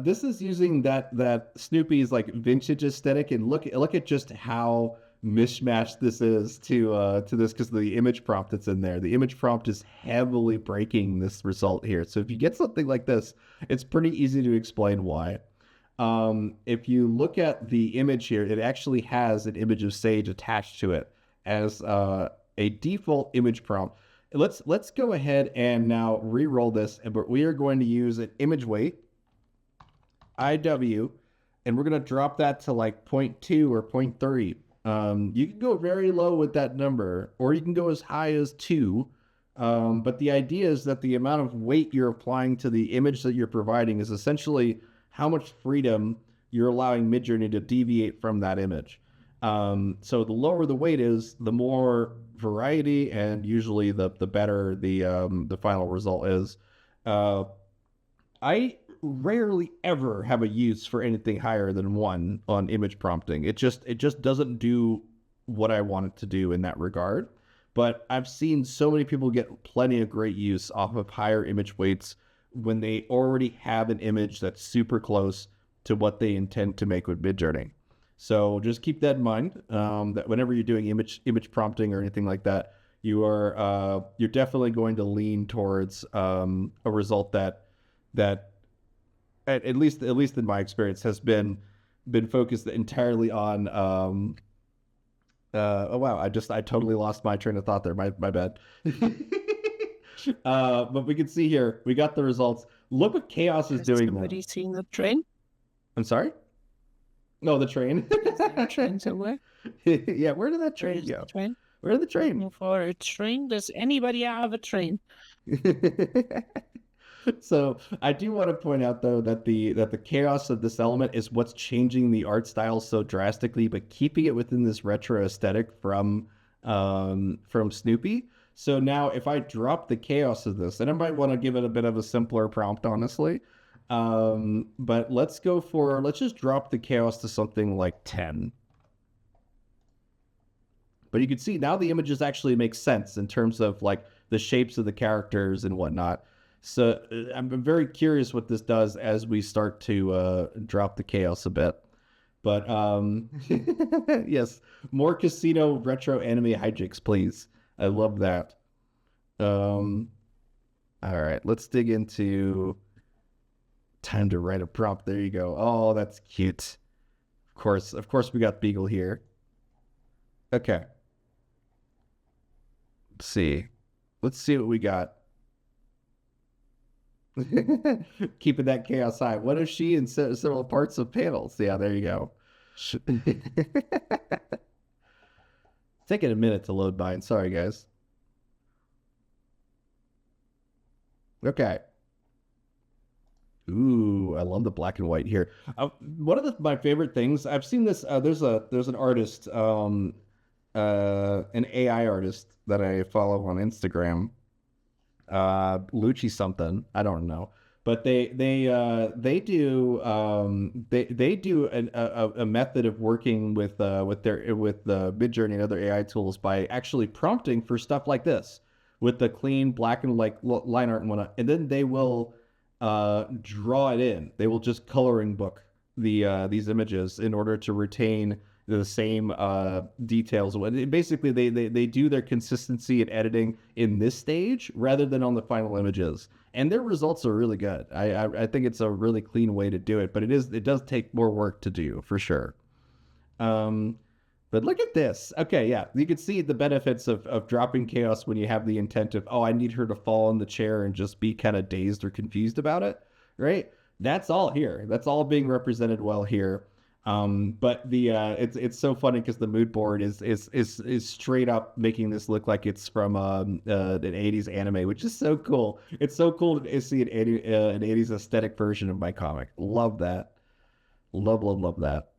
A: this is using that Snoopy's like vintage aesthetic, and look at just how mishmashed this is to this because the image prompt that's in there. The image prompt is heavily breaking this result here. So if you get something like this, it's pretty easy to explain why. If you look at the image here, it actually has an image of Sage attached to it as a default image prompt. Let's go ahead and now re-roll this, but we are going to use an image weight, IW, and we're going to drop that to like 0.2 or 0.3. You can go very low with that number, or you can go as high as 2. But the idea is that the amount of weight you're applying to the image that you're providing is essentially how much freedom you're allowing Midjourney to deviate from that image. So the lower the weight is, the more variety, and usually the better the final result is. I rarely ever have a use for anything higher than 1 on image prompting. It just doesn't do what I want it to do in that regard. But I've seen so many people get plenty of great use off of higher image weights when they already have an image that's super close to what they intend to make with Midjourney. So just keep that in mind, that whenever you're doing image prompting or anything like that, you're definitely going to lean towards a result that at least in my experience has been focused entirely on oh wow, I totally lost my train of thought there. My bad. But we can see here, we got the results. Look what Chaos is doing now.
D: Somebody seeing the train?
A: I'm sorry? No, the train.
D: Train somewhere?
A: Yeah, where did that train
D: Where's
A: go?
D: the train?
A: Where did the train?
D: Looking for a train? Does anybody have a train?
A: So I do want to point out though that the chaos of this element is what's changing the art style so drastically, but keeping it within this retro aesthetic from Snoopy. So now if I drop the chaos of this, and I might want to give it a bit of a simpler prompt, honestly. But let's just drop the chaos to something like 10. But you can see now the images actually make sense in terms of like the shapes of the characters and whatnot. So I'm very curious what this does as we start to drop the chaos a bit. But yes, more casino retro anime hijinks, please. I love that. All right, let's dig into Time to Write a Prompt. There you go. Oh, that's cute. Of course, we got Beagle here. Okay. Let's see what we got. Keeping that chaos high. What if she in several parts of panels? Yeah, there you go. Taking a minute to load mine. Sorry, guys. Okay. Ooh, I love the black and white here. One of my favorite things, I've seen this. There's an artist, an AI artist that I follow on Instagram. Lucci something, I don't know, but they do a method of working with Midjourney and other AI tools by actually prompting for stuff like this, with the clean black and like line art and whatnot, and then they will draw it in. They will just coloring book these images in order to retain the same details. Basically, they do their consistency in editing in this stage rather than on the final images, and their results are really good. I think it's a really clean way to do it, but it does take more work to do for sure. But look at this. Okay, yeah, you can see the benefits of dropping chaos when you have the intent of, oh, I need her to fall in the chair and just be kind of dazed or confused about it, right? That's all here. That's all being represented well here. But the it's so funny because the mood board is straight up making this look like it's from an 80s anime, which is so cool. It's so cool to see an 80s aesthetic version of my comic. Love that. Love that.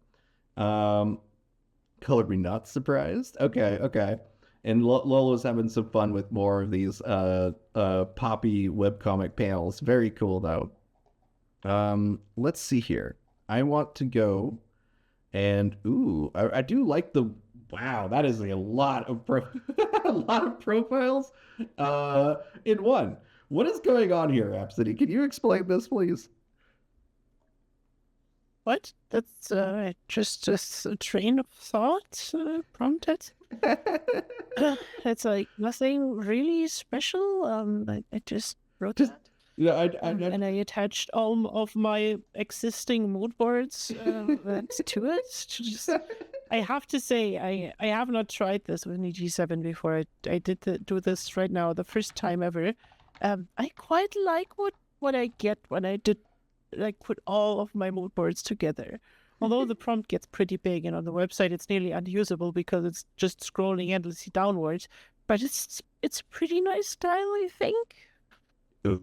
A: Color me not surprised. Okay. And Lolo's having some fun with more of these poppy webcomic panels. Very cool though. Let's see here. I want to go and I do like the wow, that is a lot of a lot of profiles in one. What is going on here, Rhapsody? Can you explain this, please?
D: What? That's just a train of thought prompted. It's like nothing really special. I just wrote that.
A: Yeah,
D: And I attached all of my existing mood boards to it. I have to say, I have not tried this with G7 before. I did do this right now, the first time ever. I quite like what I get when I did like put all of my mood boards together. Although the prompt gets pretty big, and on the website it's nearly unusable because it's just scrolling endlessly downwards. But it's a pretty nice style, I think.
A: Ooh,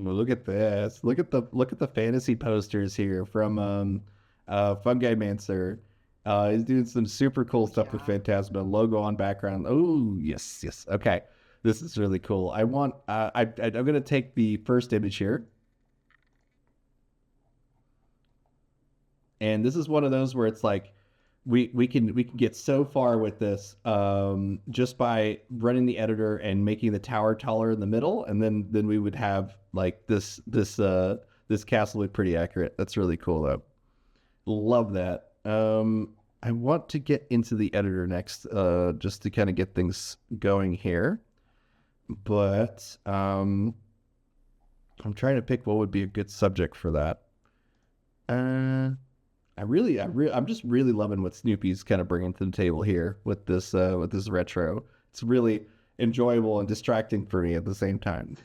A: look at this. Look at the fantasy posters here from Fungi Mancer. He's doing some super cool stuff with Phantasma. Logo on background. Oh, yes. Okay. This is really cool. I'm gonna take the first image here. And this is one of those where it's like we can get so far with this just by running the editor and making the tower taller in the middle, and then we would have like this castle look pretty accurate. That's really cool though. Love that. I want to get into the editor next just to kind of get things going here. But I'm trying to pick what would be a good subject for that. I'm just really loving what Snoopy's kind of bringing to the table here with this retro. It's really enjoyable and distracting for me at the same time.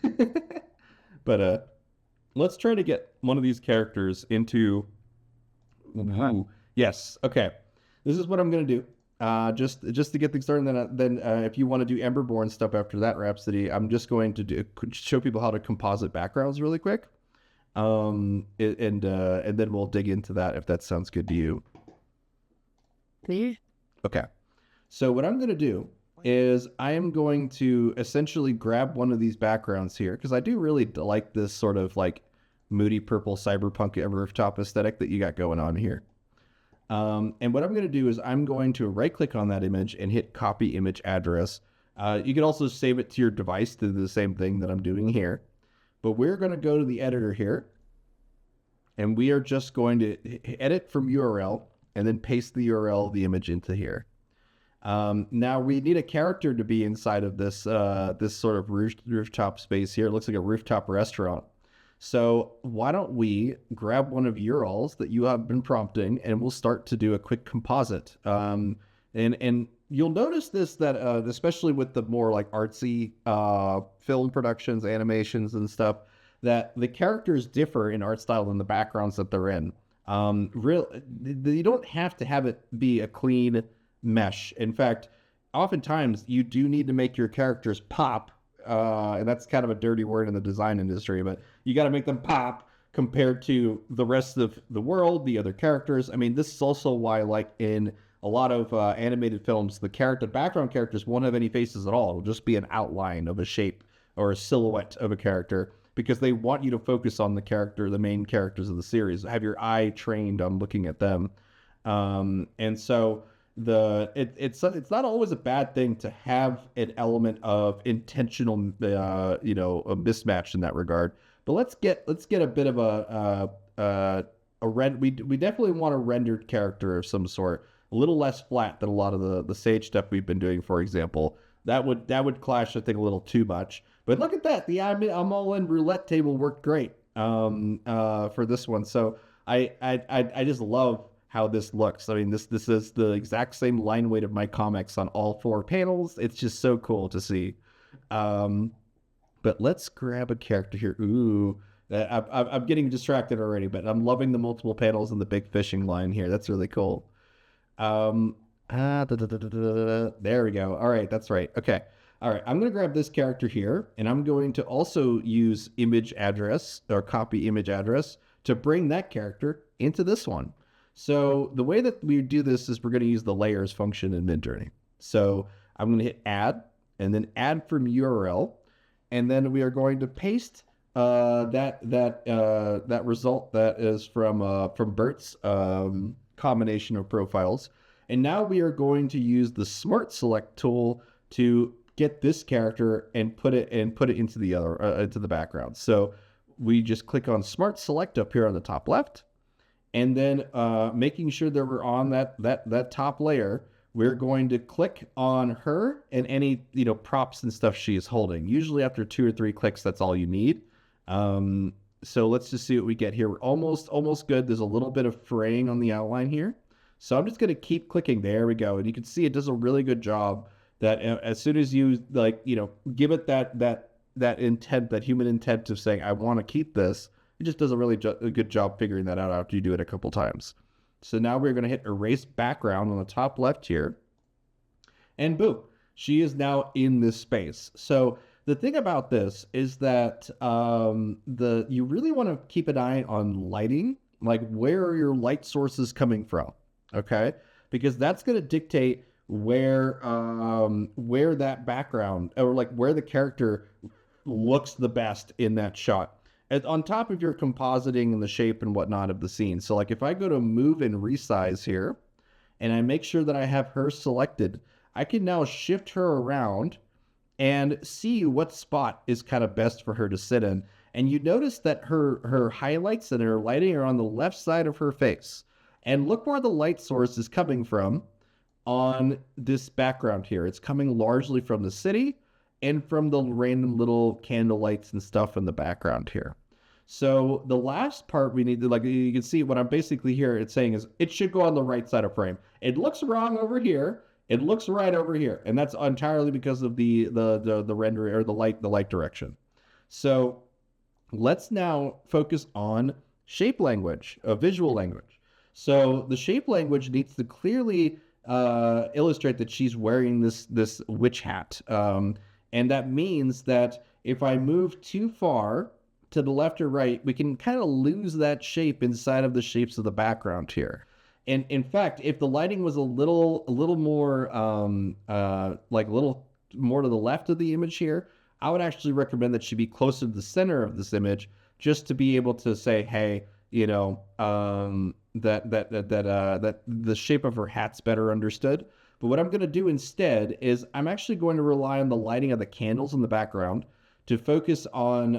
A: But let's try to get one of these characters into. Ooh, yes. Okay. This is what I'm gonna do. Just to get things started. Then if you want to do Emberborn stuff after that, Rhapsody, I'm just going to show people how to composite backgrounds really quick. And then we'll dig into that if that sounds good to you.
D: Me?
A: Okay. So what I'm going to do is I am going to essentially grab one of these backgrounds here because I do really like this sort of like moody purple cyberpunk rooftop aesthetic that you got going on here. And what I'm going to do is I'm going to right click on that image and hit copy image address. You can also save it to your device to do the same thing that I'm doing here. But we're going to go to the editor here, and we are just going to edit from URL and then paste the URL of the image into here. Now we need a character to be inside of this this sort of rooftop space here. It looks like a rooftop restaurant. So why don't we grab one of your alls that you have been prompting, and we'll start to do a quick composite. And you'll notice this, that especially with the more like artsy film productions, animations and stuff, that the characters differ in art style than the backgrounds that they're in. You don't have to have it be a clean mesh. In fact, oftentimes you do need to make your characters pop, and that's kind of a dirty word in the design industry, but you got to make them pop compared to the rest of the world, the other characters. I mean, this is also why, like in a lot of animated films, the background characters won't have any faces at all. It'll just be an outline of a shape or a silhouette of a character, because they want you to focus on the main characters of the series. Have your eye trained on looking at them. And so it's not always a bad thing to have an element of intentional a mismatch in that regard. But let's get a bit of we definitely want a rendered character of some sort, a little less flat than a lot of the Sage stuff we've been doing, for example. That would clash, I think, a little too much. But look at that, the I'm all in roulette table worked great for this one. So I just love how this looks. I mean, this is the exact same line weight of my comics on all 4 panels. It's just so cool to see. But let's grab a character here. Ooh, I'm getting distracted already, but I'm loving the multiple panels and the big fishing line here. That's really cool. There we go. All right, that's right. Okay. All right, I'm going to grab this character here, and I'm going to also use image address or copy image address to bring that character into this one. So the way that we do this is we're going to use the layers function in Midjourney. So I'm going to hit add and then add from URL, and then we are going to paste that result that is from Bert's combination of profiles. And now we are going to use the Smart Select tool to get this character and put it into the other into the background. So we just click on Smart Select up here on the top left, and then making sure that we're on that top layer, we're going to click on her and any props and stuff she is holding. Usually after 2 or 3 clicks, that's all you need. So let's just see what we get here. We're almost good. There's a little bit of fraying on the outline here. So I'm just going to keep clicking. There we go. And you can see it does a really good job that as soon as you give it that intent, that human intent of saying, I want to keep this, it just does a really a good job figuring that out after you do it a couple times. So now we're going to hit erase background on the top left here. And boom, she is now in this space. So the thing about this is that you really want to keep an eye on lighting, like where are your light sources coming from, okay? Because that's going to dictate where that background, or like where the character looks the best in that shot. And on top of your compositing and the shape and whatnot of the scene. So like if I go to move and resize here, and I make sure that I have her selected, I can now shift her around and see what spot is kind of best for her to sit in. And you notice that her highlights and her lighting are on the left side of her face. And look where the light source is coming from on this background here. It's coming largely from the city and from the random little candle lights and stuff in the background here. So the last part we need to, like, you can see what I'm basically here, it's saying is it should go on the right side of frame. It looks wrong over here. It looks right over here. And that's entirely because of the render or the light direction. So let's now focus on shape language, visual language. So the shape language needs to clearly illustrate that she's wearing this witch hat. And that means that if I move too far to the left or right, we can kind of lose that shape inside of the shapes of the background here. And in fact, if the lighting was a little more like a little more to the left of the image here, I would actually recommend that she be closer to the center of this image, just to be able to say, hey, that the shape of her hat's better understood. But what I'm going to do instead is I'm actually going to rely on the lighting of the candles in the background to focus on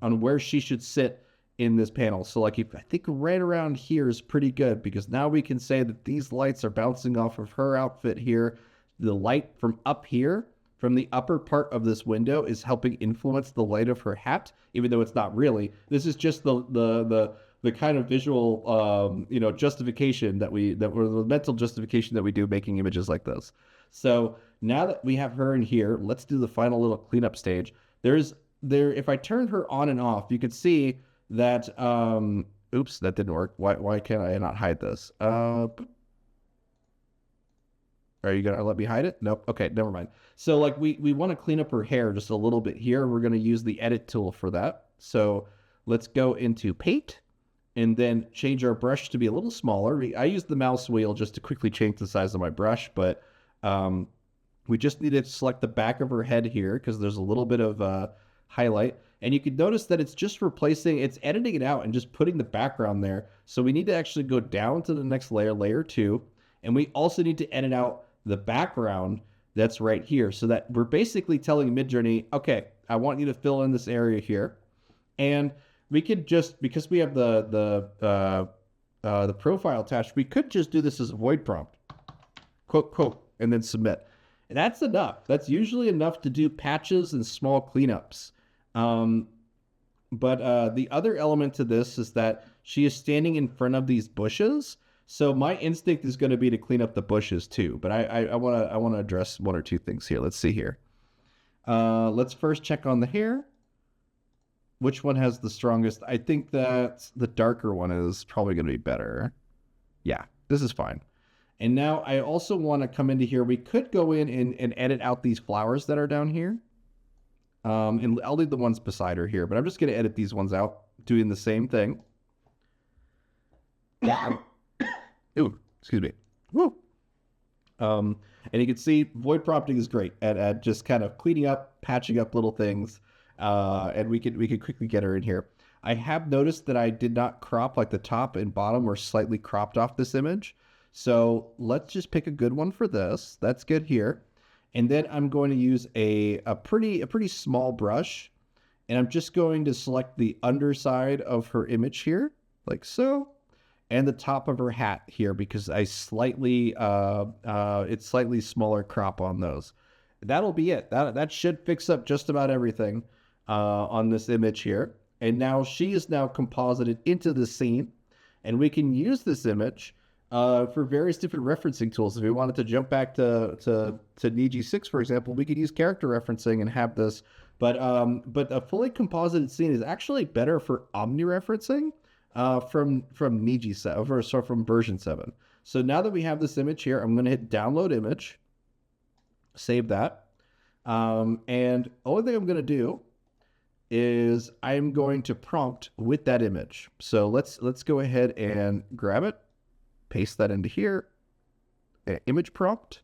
A: where she should sit in this panel. So like I think right around here is pretty good, because now we can say that these lights are bouncing off of her outfit here. The light from up here, from the upper part of this window, is helping influence the light of her hat, even though it's not really. This is just the kind of visual justification the mental justification that we do making images like this. So now that we have her in here, let's do the final little cleanup stage. If I turn her on and off, you can see that oops, that didn't work. Why can't I not hide this? Are you gonna let me hide it? Nope. Okay, never mind. So like we want to clean up her hair just a little bit here. We're gonna use the edit tool for that. So let's go into paint and then change our brush to be a little smaller. I use the mouse wheel just to quickly change the size of my brush, but we just need to select the back of her head here because there's a little bit of highlight. And you can notice that it's just it's editing it out and just putting the background there. So we need to actually go down to the next layer, layer 2, And we also need to edit out the background that's right here, so that we're basically telling Midjourney, okay, I want you to fill in this area here. And we could just, because we have the profile attached, we could just do this as a void prompt, quote, quote, and then submit. And that's enough. That's usually enough to do patches and small cleanups. But the other element to this is that she is standing in front of these bushes. So my instinct is going to be to clean up the bushes too. But I want to address one or two things here. Let's see here. Let's first check on the hair. Which one has the strongest? I think that the darker one is probably going to be better. Yeah, this is fine. And now I also want to come into here. We could go in and edit out these flowers that are down here. And I'll leave the ones beside her here, but I'm just going to edit these ones out, doing the same thing. Ooh, excuse me. Woo. And you can see void prompting is great at just kind of cleaning up, patching up little things. And we could quickly get her in here. I have noticed that I did not crop, like the top and bottom were slightly cropped off this image. So let's just pick a good one for this. That's good here. And then I'm going to use a pretty small brush, and I'm just going to select the underside of her image here, like so, and the top of her hat here, because I slightly it's slightly smaller crop on those. That'll be it. That should fix up just about everything on this image here. And now she is now composited into the scene, and we can use this image for various different referencing tools. If we wanted to jump back to Niji 6, for example, we could use character referencing and have this. But a fully composited scene is actually better for omni-referencing from Niji 7, or so from version 7. So now that we have this image here, I'm going to hit download image, save that. And only thing I'm going to do is I'm going to prompt with that image. So let's go ahead and grab it, paste that into here, image prompt.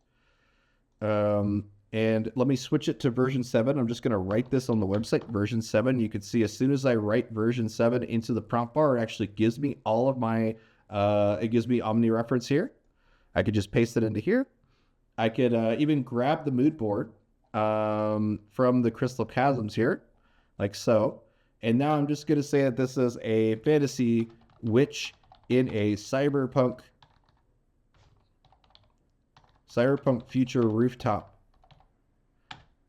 A: And let me switch it to version 7. I'm just going to write this on the website, version 7. You can see as soon as I write version 7 into the prompt bar, it actually gives me all of my, it gives me omni-reference here. I could just paste it into here. I could even grab the mood board from the Crystal Chasms here, like so. And now I'm just going to say that this is a fantasy witch in a cyberpunk future rooftop.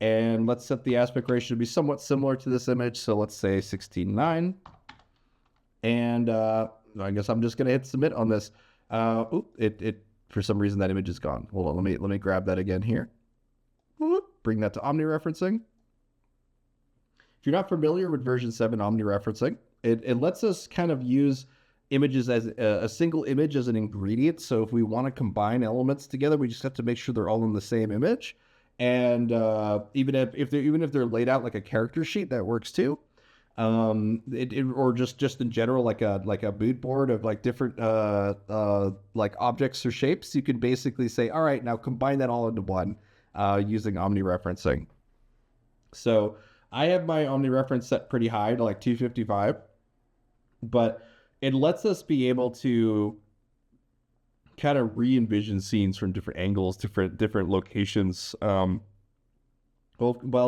A: And let's set the aspect ratio to be somewhat similar to this image. So let's say 16:9. And I guess I'm just going to hit submit on this. For some reason that image is gone. Hold on, let me grab that again here. Bring that to omni-referencing. If you're not familiar with version 7 omni-referencing, it lets us kind of use images as a single image as an ingredient. So if we want to combine elements together, we just have to make sure they're all in the same image. And even if they're laid out like a character sheet, that works too. Or just in general, like a mood board of like different like objects or shapes. You can basically say, all right, now combine that all into one using omni-referencing. So I have my omni-reference set pretty high to like 255, but it lets us be able to kind of re-envision scenes from different angles, different locations. Well,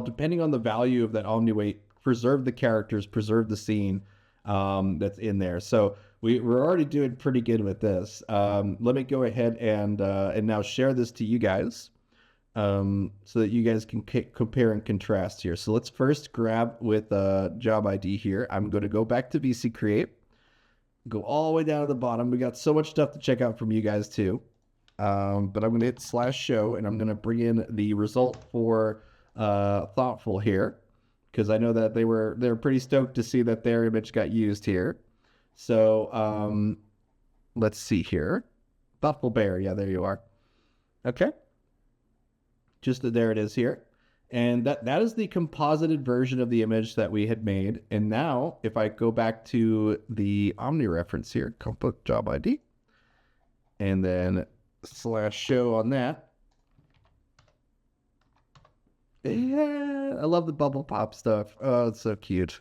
A: depending on the value of that omni-weight, preserve the characters, preserve the scene that's in there. So we're already doing pretty good with this. Let me go ahead and now share this to you guys so that you guys can compare and contrast here. So let's first grab with job ID here. I'm going to go back to VC Create. Go all the way down to the bottom. We got so much stuff to check out from you guys too. But I'm going to hit /show, and I'm going to bring in the result for Thoughtful here, because I know that they're pretty stoked to see that their image got used here. So let's see here. Thoughtful Bear. Yeah, there you are. Okay. Just there it is here. And that is the composited version of the image that we had made. And now, if I go back to the omni-reference here, compose job ID, and then /show on that. Yeah, I love the bubble pop stuff. Oh, it's so cute.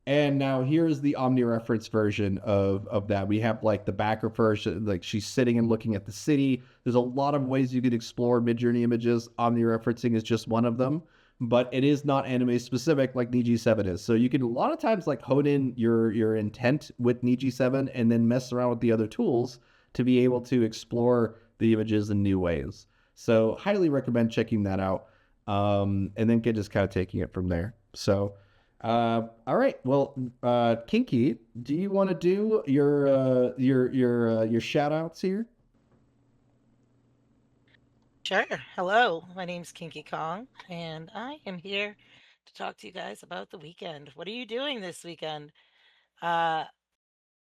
A: And now here's the omnireference version of that. We have like the backer version, like she's sitting and looking at the city. There's a lot of ways you could explore Midjourney images. Omnireferencing is just one of them, but it is not anime specific like Niji 7 is. So you can a lot of times like hone in your intent with Niji 7 and then mess around with the other tools to be able to explore the images in new ways. So highly recommend checking that out. And then just kind of taking it from there. So all right. Well, Kinky, do you want to do your shout outs here?
E: Sure. Hello, my name's Kinky Kong, and I am here to talk to you guys about the weekend. What are you doing this weekend? Uh,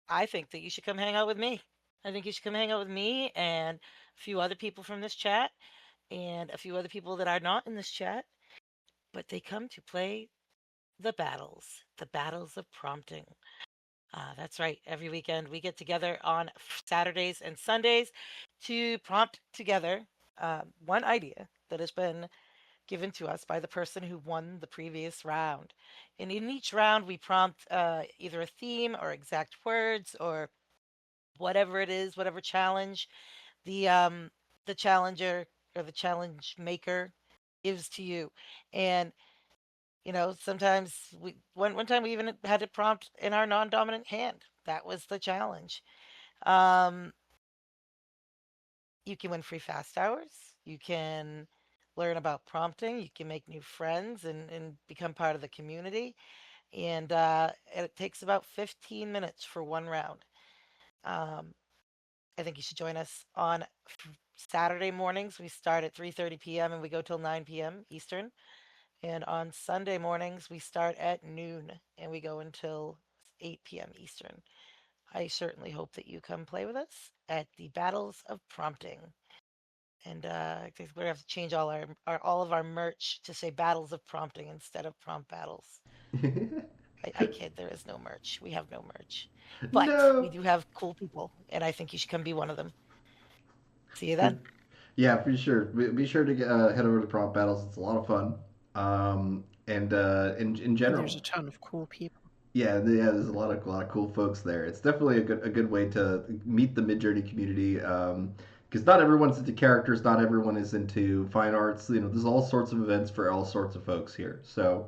E: I think that you should come hang out with me. I think you should come hang out with me and a few other people from this chat and a few other people that are not in this chat, but they come to play the battles of prompting. That's right. Every weekend we get together on Saturdays and Sundays to prompt together one idea that has been given to us by the person who won the previous round. And in each round, we prompt either a theme or exact words or whatever it is, whatever challenge the challenger or the challenge maker gives to you. And sometimes one time we even had to prompt in our non-dominant hand. That was the challenge. Um, you can win free fast hours. You can learn about prompting. You can make new friends and become part of the community. And it takes about 15 minutes for one round. Um, I think you should join us on Saturday mornings. We start at 3:30 p.m. and we go till 9 p.m. Eastern. And on Sunday mornings, we start at noon and we go until 8 p.m. Eastern. I certainly hope that you come play with us at the Battles of Prompting. And I think we're gonna have to change all of our merch to say Battles of Prompting instead of Prompt Battles. I kid, there is no merch. We have no merch. But we
A: No.
E: do have cool people, and I think you should come be one of them. See you then.
A: Yeah, for sure. Be sure to head over to Prompt Battles. It's a lot of fun. And in
D: And there's
A: general,
D: a ton of cool people.
A: yeah, there's a lot of cool folks there. It's definitely a good way to meet the Midjourney community. Because not everyone's into characters, not everyone is into fine arts. There's all sorts of events for all sorts of folks here. So,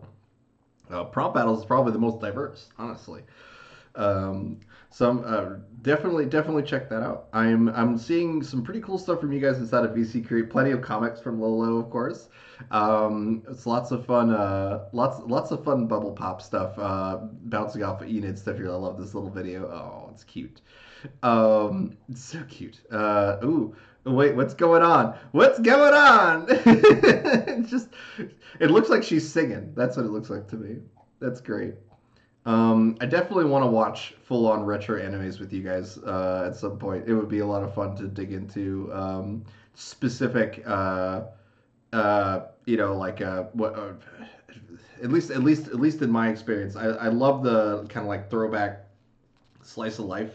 A: Prompt Battles is probably the most diverse, honestly. Um, definitely check that out. I'm seeing some pretty cool stuff from you guys inside of VC Create. Plenty of comics from Lolo, of course. It's lots of fun. Lots of fun bubble pop stuff. Bouncing off of Enid stuff here. I love this little video. Oh, it's cute. It's so cute. Ooh. Wait, what's going on? What's going on? It looks like she's singing. That's what it looks like to me. That's great. I definitely want to watch full-on retro animes with you guys at some point. It would be a lot of fun to dig into specific, like what. At least in my experience, I love the kind of like throwback slice of life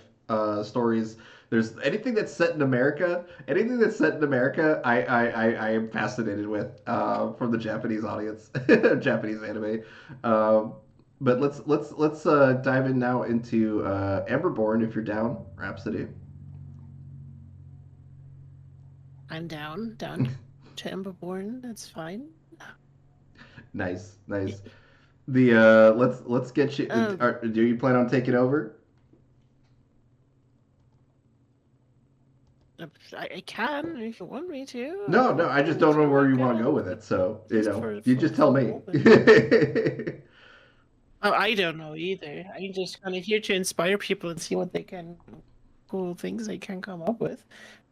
A: stories. There's anything that's set in America. Anything that's set in America, I am fascinated with from the Japanese audience, Japanese anime. Um, but let's dive in now into Amberborn if you're down, Rhapsody.
D: I'm down to Emberborn. That's fine.
A: Nice. The let's get you. Do you plan on taking over?
D: I can if you want me to.
A: No. I just don't know where you want to go with it. So you just tell me.
D: Oh, I don't know either. I'm just kind of here to inspire people and see what cool things they can come up with.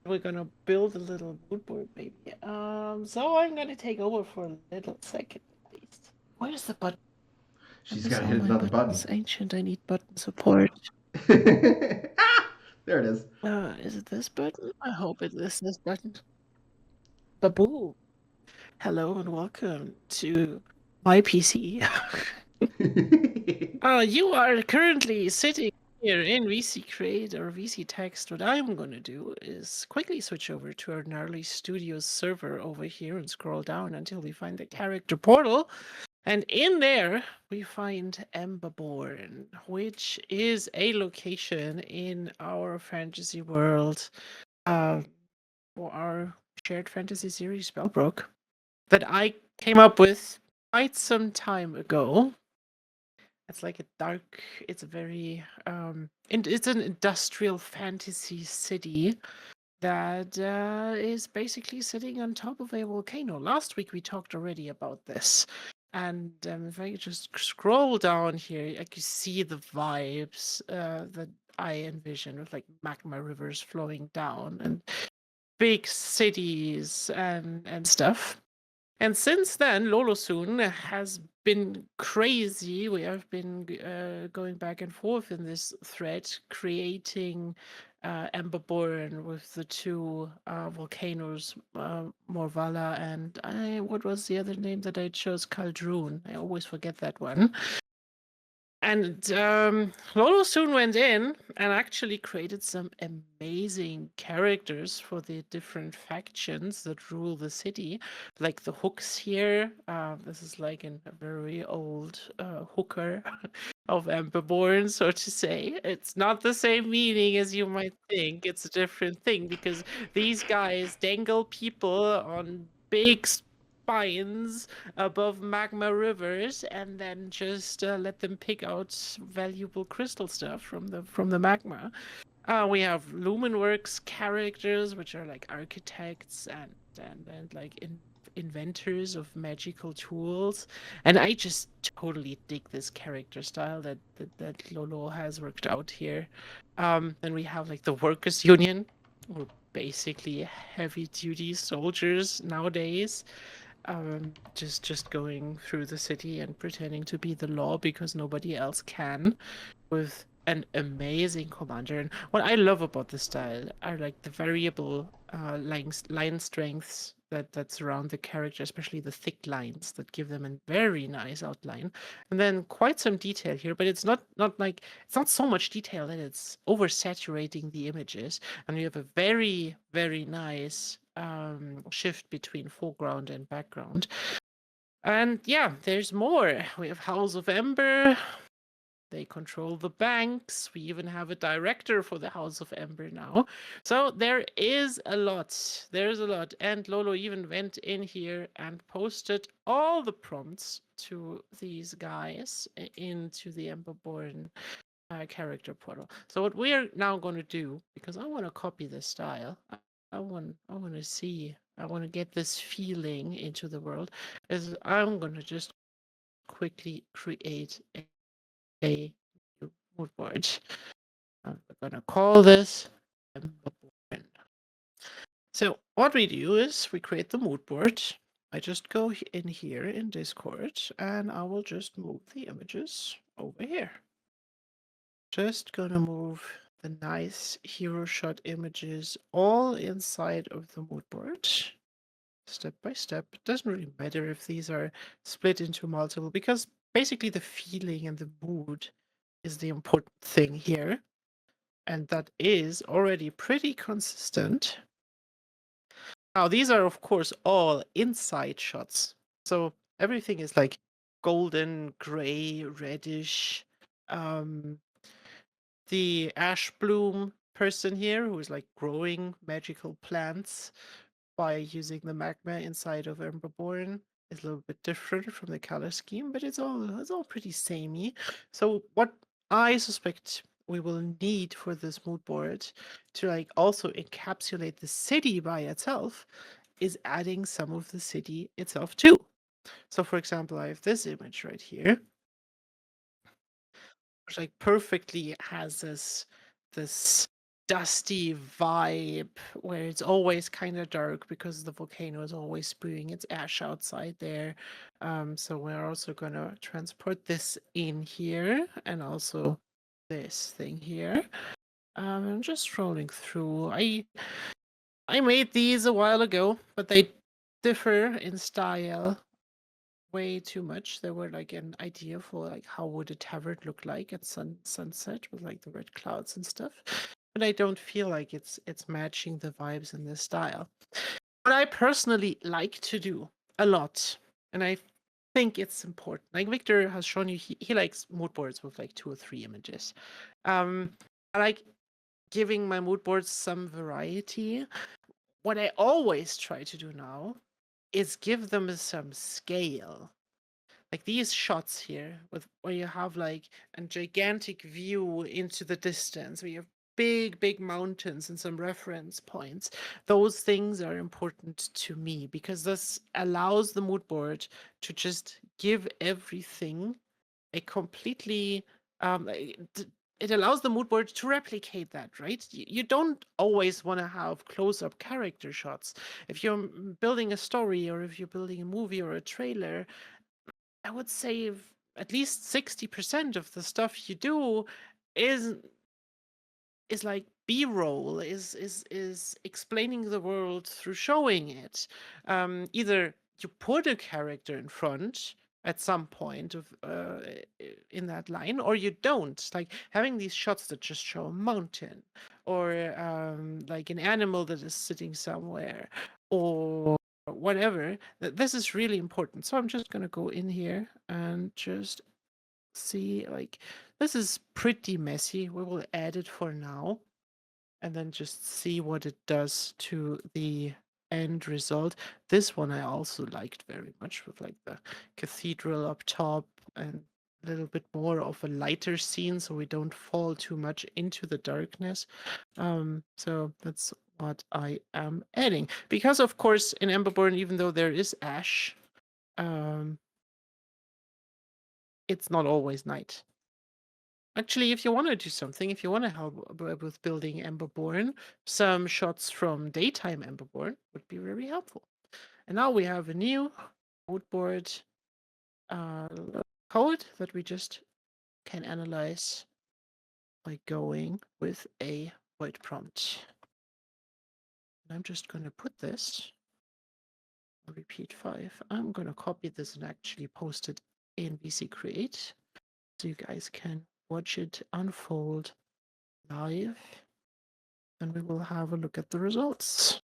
D: We're gonna build a little mood board, maybe. So I'm gonna take over for a little second at least. Where's the button?
A: She's got to hit another button.
D: It's ancient. I need button support.
A: There it is.
D: Is it this button? I hope it is this button. Baboo. Hello and welcome to my PC. You are currently sitting here in VC Create or VC Text. What I'm going to do is quickly switch over to our Gnarly Studios server over here and scroll down until we find the character portal. And in there, we find Emberborn, which is a location in our fantasy world for our shared fantasy series, Spellbrook, that I came up with quite some time ago. It's like a dark, it's a very, it's an industrial fantasy city that is basically sitting on top of a volcano. Last week we talked already about this. And if I just scroll down here, I can see the vibes that I envision with like magma rivers flowing down and big cities and stuff. And since then, Lolosoon has been crazy. We have been going back and forth in this thread, creating Emberborn with the two volcanoes, Morvala and what was the other name that I chose? Kaldrun. I always forget that one. And Lolo soon went in and actually created some amazing characters for the different factions that rule the city, like the hooks here. This is like a very old hooker of Emberborn, so to say. It's not the same meaning as you might think. It's a different thing because these guys dangle people on big spines above magma rivers and then just let them pick out valuable crystal stuff from the magma. We have Lumenworks characters, which are like architects and like inventors of magical tools, and I just totally dig this character style that Lolo has worked out here. Then we have like the Workers Union, who are basically heavy duty soldiers nowadays. Just going through the city and pretending to be the law because nobody else can, with an amazing commander. And what I love about this style are like the variable line strengths that surround the character, especially the thick lines that give them a very nice outline, and then quite some detail here. But it's not like it's not so much detail that it's oversaturating the images, and we have a very nice shift between foreground and background. And yeah, there's more. We have House of Ember. They control the banks. We even have a director for the House of Ember now. So there is a lot. There's a lot. And Lolo even went in here and posted all the prompts to these guys into the Emberborn character portal. So what we are now going to do, because I want to copy this style, I want to see, I want to get this feeling into the world, is I'm going to just quickly create a new mood board. I'm going to call this Emberborn. So what we do is we create the mood board. I just go in here in Discord and I will just move the images over here. Just gonna move the nice hero shot images all inside of the mood board, step by step. It doesn't really matter if these are split into multiple, because basically the feeling and the mood is the important thing here, and that is already pretty consistent. Now these are of course all inside shots, so everything is like golden, gray, reddish. The ash bloom person here, who is like growing magical plants by using the magma inside of Emberborn, is a little bit different from the color scheme, but it's all pretty samey. So what I suspect we will need for this mood board to like also encapsulate the city by itself is adding some of the city itself too. So for example, I have this image right here, which like perfectly has this dusty vibe where it's always kind of dark because the volcano is always spewing its ash outside there. So we're also gonna transport this in here, and also this thing here. I'm just scrolling through. I made these a while ago, but they differ in style way too much. They were like an idea for like how would a tavern look like at sunset with like the red clouds and stuff. But I don't feel like it's matching the vibes in this style. What I personally like to do a lot, and I think it's important. Like Victor has shown you, he likes mood boards with like 2 or 3 images. I like giving my mood boards some variety. What I always try to do now is give them some scale. Like these shots here, where you have like a gigantic view into the distance, where you have big mountains and some reference points. Those things are important to me because this allows the mood board to just give everything a completely it allows the mood board to replicate that, right? You don't always want to have close-up character shots. If you're building a story or if you're building a movie or a trailer, I would say at least 60% of the stuff you do is like B-roll, is explaining the world through showing it. Either you put a character in front at some point of in that line, or you don't. Like having these shots that just show a mountain, or like an animal that is sitting somewhere, or whatever. This is really important. So I'm just gonna go in here and just see, like, this is pretty messy. We will add it for now and then just see what it does to the end result. This one I also liked very much, with like the cathedral up top and a little bit more of a lighter scene so we don't fall too much into the darkness. So that's what I am adding. Because of course in Emberborn, even though there is ash, it's not always night. Actually, if you want to do something, if you want to help with building Emberborn, some shots from daytime Emberborn would be very helpful. And now we have a new mood board code that we just can analyze by going with a void prompt. And I'm just going to put this, repeat 5. I'm going to copy this and actually post it in VC Create so you guys can watch it unfold live, and we will have a look at the results.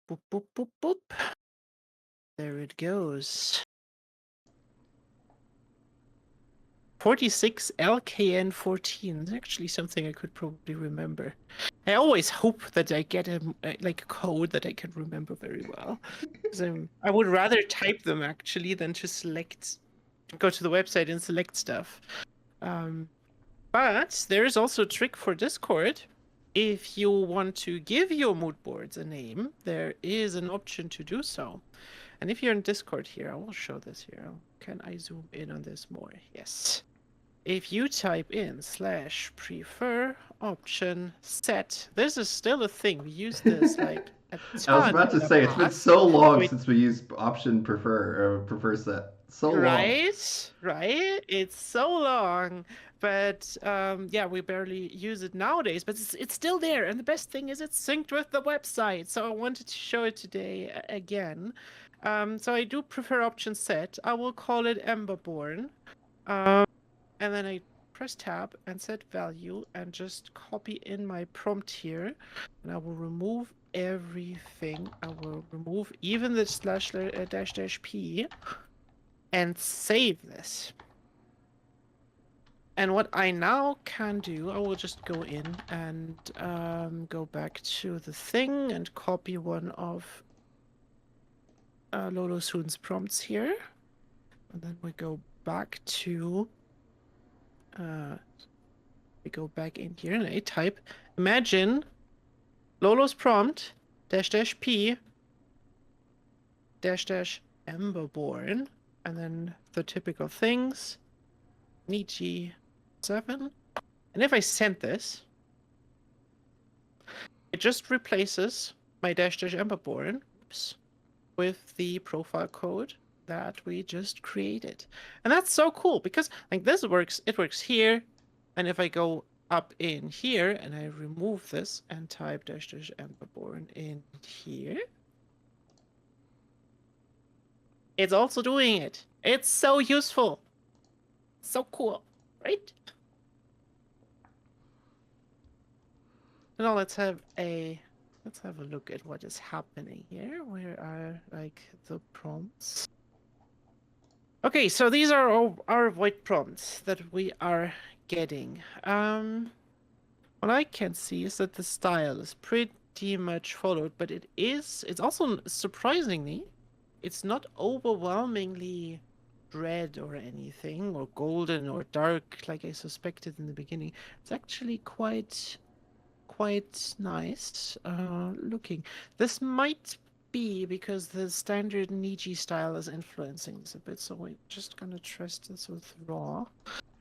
D: Boop, boop, boop, boop. There it goes. 46 LKN 14. It's actually something I could probably remember. I always hope that I get a code that I can remember very well. I would rather type them actually than to go to the website and select stuff. But there is also a trick for Discord. If you want to give your mood boards a name, there is an option to do so. And if you're in Discord here, I will show this here. Can I zoom in on this more? Yes. If you type in /prefer option set, this is still a thing. We use this like a ton.
A: I was about to say, it's been so long since we used option prefer set. So long.
D: Right? It's so long. But yeah, we barely use it nowadays, but it's still there. And the best thing is it's synced with the website. So I wanted to show it today again. So I do prefer option set. I will call it Emberborn. And then I press tab and set value and just copy in my prompt here. And I will remove everything. I will remove even the /-p and save this. And what I now can do, I will just go in and go back to the thing and copy one of Lolo Soon's prompts here. And then we go back to we go back in here and I type, imagine Lolo's prompt --p --Emberborn, and then the typical things, Nietzsche 7. And if I send this, it just replaces my --Emberborn with the profile code that we just created. And that's so cool because like this works, it works here. And if I go up in here and I remove this and type --Emberborn in here, it's also doing it. It's so useful. So cool, right? Now let's have a let's have a look at what is happening here. Where are like the prompts? Okay, so these are all our white prompts that we are getting. What I can see is that the style is pretty much followed, but it's also surprisingly, it's not overwhelmingly red or anything, or golden or dark like I suspected in the beginning. It's actually quite nice looking. This might be because the standard Niji style is influencing this a bit, so we're just gonna trust this with raw.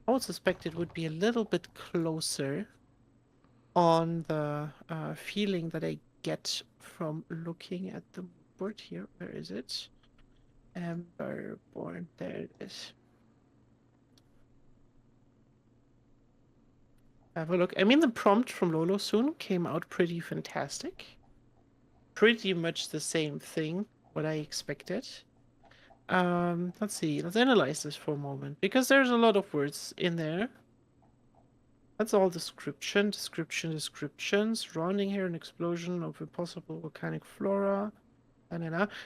D: I would suspect it would be a little bit closer on the feeling that I get from looking at the board here. Where is it? Emberborn, there it is. Have a look. I mean, the prompt from Lolo Soon came out pretty fantastic. Pretty much the same thing, what I expected. Let's see. Let's analyze this for a moment, because there's a lot of words in there. That's all descriptions. Surrounding here an explosion of impossible volcanic flora.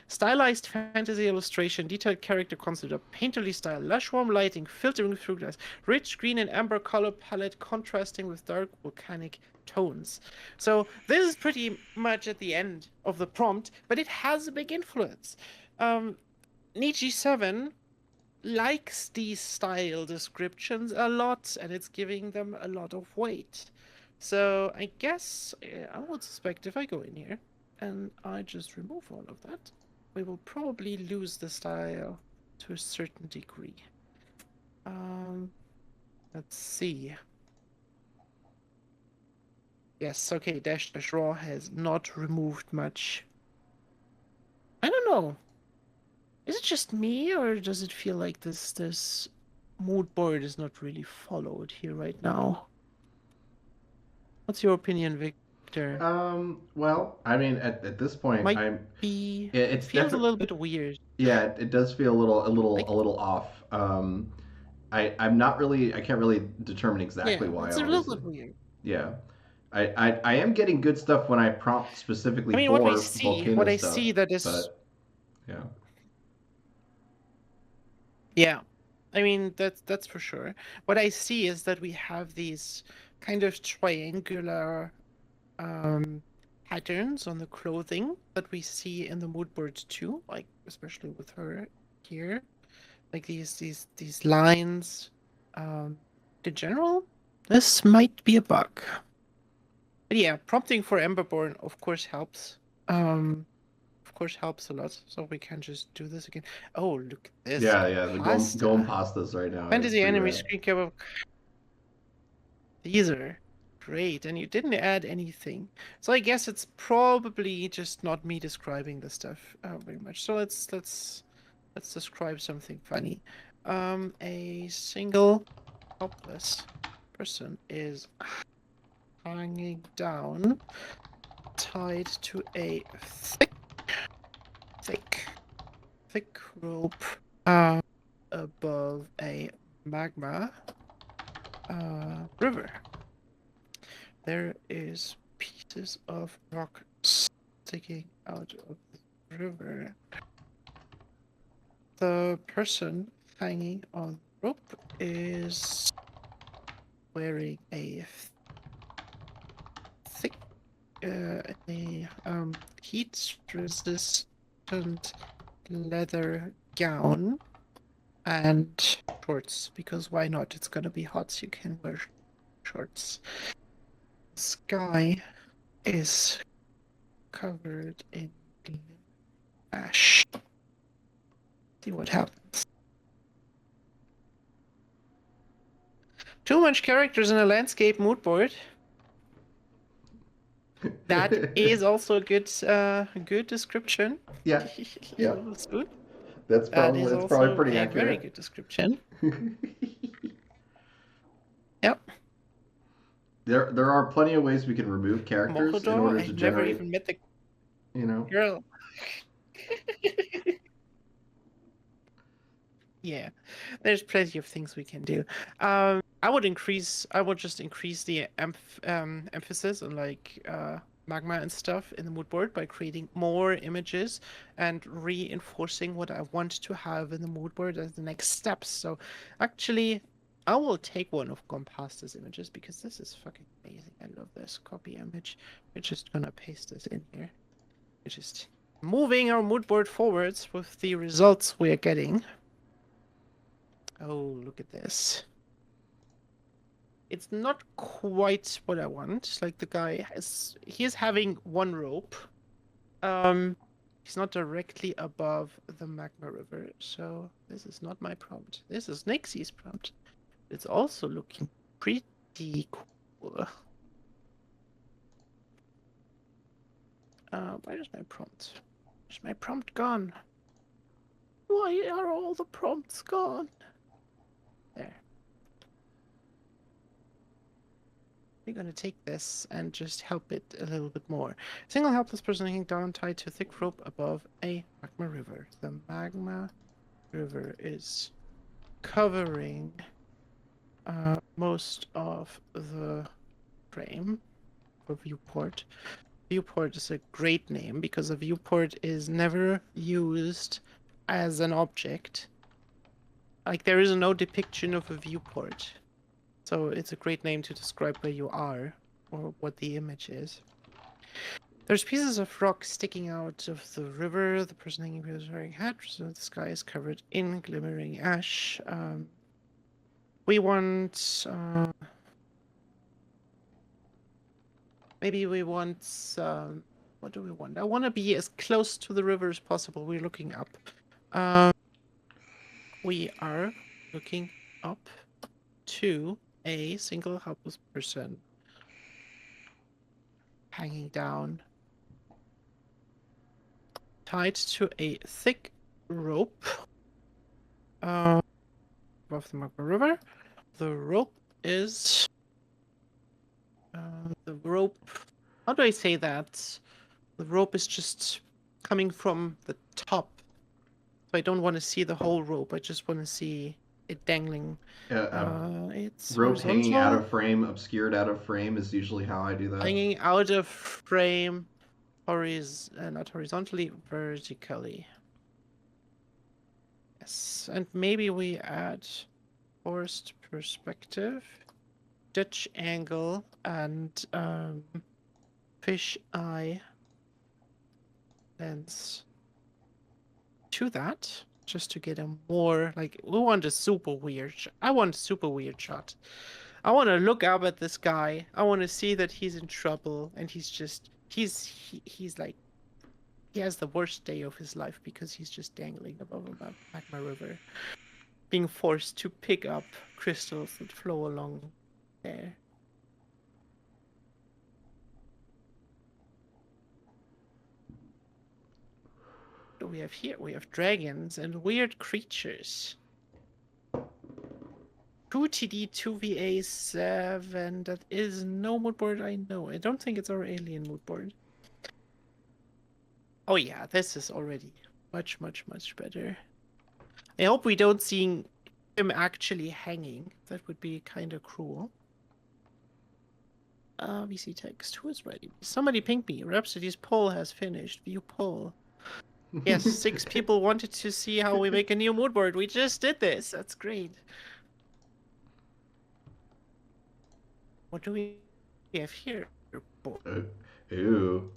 D: Stylized fantasy illustration, detailed character concept, a painterly style, lush warm lighting, filtering through glass, rich green and amber color palette contrasting with dark volcanic tones. So this is pretty much at the end of the prompt, but it has a big influence. Niji7 likes these style descriptions a lot, and it's giving them a lot of weight. So I guess I would suspect if I go in here and I just remove all of that, we will probably lose the style to a certain degree. Let's see. Yes, okay, dash raw has not removed much. I don't know. Is it just me, or does it feel like this mood board is not really followed here right now? What's your opinion, Victor?
A: Well, I mean, at this point,
D: Might
A: I'm.
D: be.
A: Yeah,
D: It feels a little bit weird.
A: Yeah, it does feel a little off. I'm not really. I can't really determine exactly
D: Yeah,
A: why.
D: it's a little bit weird.
A: Yeah, I am getting good stuff when I prompt specifically
D: I mean,
A: for
D: what I see
A: stuff,
D: that is.
A: but yeah.
D: Yeah, I mean that's for sure. What I see is that we have these kind of triangular patterns on the clothing that we see in the mood board too, like especially with her here, like these lines. In general, this might be a bug. But yeah, prompting for Emberborn of course helps. Of course helps a lot, so we can just do this again. Oh, look at this.
A: Yeah, the
D: pasta.
A: Golem pastas right now.
D: Fantasy anime screen cap. These are great, and you didn't add anything. So I guess it's probably just not me describing the stuff very much. So let's describe something funny. A single helpless person is hanging down, tied to a thick rope above a magma river. There is pieces of rock sticking out of the river. The person hanging on the rope is wearing a thick heat-resistant leather gown and shorts, because why not? It's gonna be hot, so you can wear shorts. The sky is covered in ash. See what happens. Too much characters in a landscape mood board. That is also a good description.
A: Yeah. Yeah.
D: That's
A: probably pretty
D: a
A: accurate.
D: very good description. Yep.
A: There are plenty of ways we can remove characters in
D: Mokodoro,
A: order
D: I
A: to
D: never
A: generate.
D: even met the
A: You know.
D: girl. Yeah, there's plenty of things we can do. I would just increase the emphasis on like magma and stuff in the mood board by creating more images and reinforcing what I want to have in the mood board as the next steps. So actually, I will take one of Gompasta's images because this is fucking amazing. I love this copy image. We're just gonna paste this in here. We're just moving our mood board forwards with the results we are getting. Oh, look at this. It's not quite what I want. Like the guy he is having one rope. He's not directly above the magma river, so this is not my prompt. This is Nixie's prompt. It's also looking pretty cool. Where's my prompt? Where's my prompt gone? Why are all the prompts gone? There. We're gonna take this and just help it a little bit more. Single helpless person hanging down tied to a thick rope above a magma river. The magma river is covering most of the frame for viewport. Viewport is a great name because a viewport is never used as an object. Like there is no depiction of a viewport. So it's a great name to describe where you are or what the image is. There's pieces of rock sticking out of the river. The person hanging is wearing a hat, so the sky is covered in glimmering ash. We want... maybe we want... what do we want? I want to be as close to the river as possible. We're looking up. We are looking up to a single helpless person hanging down, tied to a thick rope above the magma river. The rope is the rope. How do I say that? The rope is just coming from the top. So I don't want to see the whole rope. I just want to see it dangling. It's
A: rope hanging out
D: horizontal.
A: of frame, obscured out of frame is usually how I do that.
D: Hanging out of frame, not horizontally, vertically. Yes, and maybe we add forced perspective, Dutch angle, and fish eye lens to that, just to get a more, like, we want a super weird I want a super weird shot. I want to look up at this guy. I want to see that he's in trouble and he's just he's like he has the worst day of his life because he's just dangling above a magma river, being forced to pick up crystals that flow along there. What do we have here? We have dragons and weird creatures. 2TD 2VA7. That is no mood board I know. I don't think it's our alien mood board. Oh yeah, this is already much, much, much better. I hope we don't see him actually hanging. That would be kind of cruel. VC text. Who is ready? Somebody ping me. Rhapsody's poll has finished. View poll. Yes, 6 people wanted to see how we make a new mood board. We just did this. That's great. What do we have here?
A: Ooh.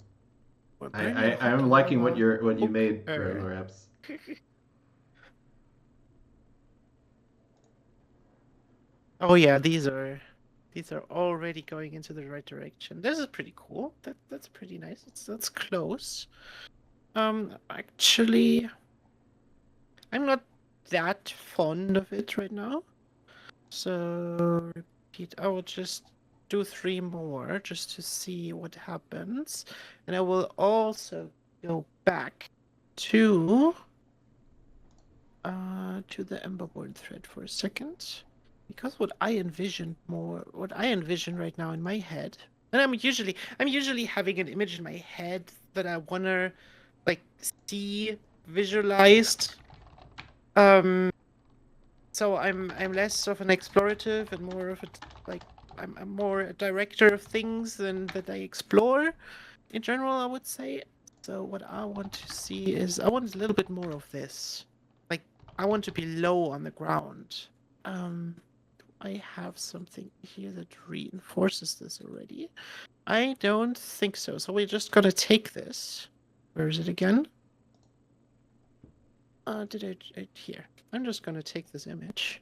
A: I'm liking what you made, Raps.
D: Oh yeah, these are already going into the right direction. This is pretty cool. That's pretty nice. That's close. Actually, I'm not that fond of it right now. So repeat. I will just do 3 more just to see what happens, and I will also go back to the Ember board thread for a second, because what I envision right now in my head, and I'm usually having an image in my head that I wanna like see visualized. So I'm less of an explorative and more of a I'm more a director of things than that I explore. in general, I would say. So what I want to see is I want a little bit more of this. Like I want to be low on the ground. I have something here that reinforces this already. I don't think so. So we're just gonna take this. Where is it again? Here? I'm just gonna take this image.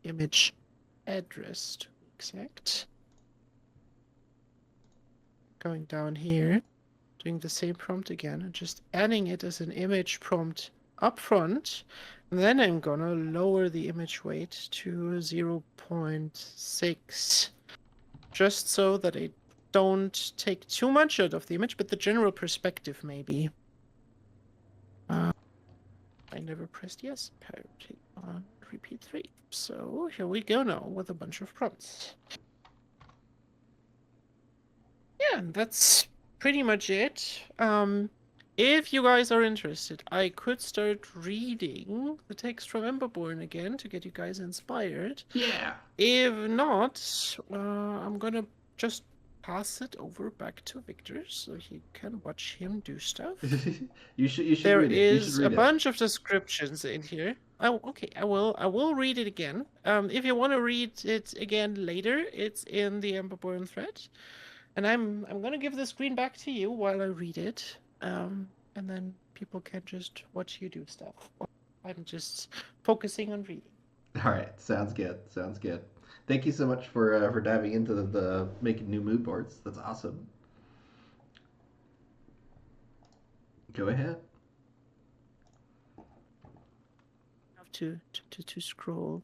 D: Image address to be exact. Going down here, doing the same prompt again, and just adding it as an image prompt up front. And then I'm gonna lower the image weight to 0.6, just so that I don't take too much out of the image, but the general perspective maybe. I never pressed yes. Parity on repeat 3. So here we go now with a bunch of prompts. Yeah, that's pretty much it. If you guys are interested, I could start reading the text from Emberborn again to get you guys inspired.
A: Yeah.
D: If not, I'm gonna just pass it over back to Victor so he can watch him do stuff.
A: You should
D: There
A: read it. You should
D: is
A: read
D: a
A: it.
D: bunch of descriptions in here. Okay, I will read it again. If you want to read it again later, it's in the Emberborn thread. And I'm gonna give the screen back to you while I read it. And then people can just watch you do stuff. I'm just focusing on reading.
A: All right, sounds good. Sounds good. Thank you so much for diving into the making new mood boards. That's awesome. Go ahead.
D: I have to scroll.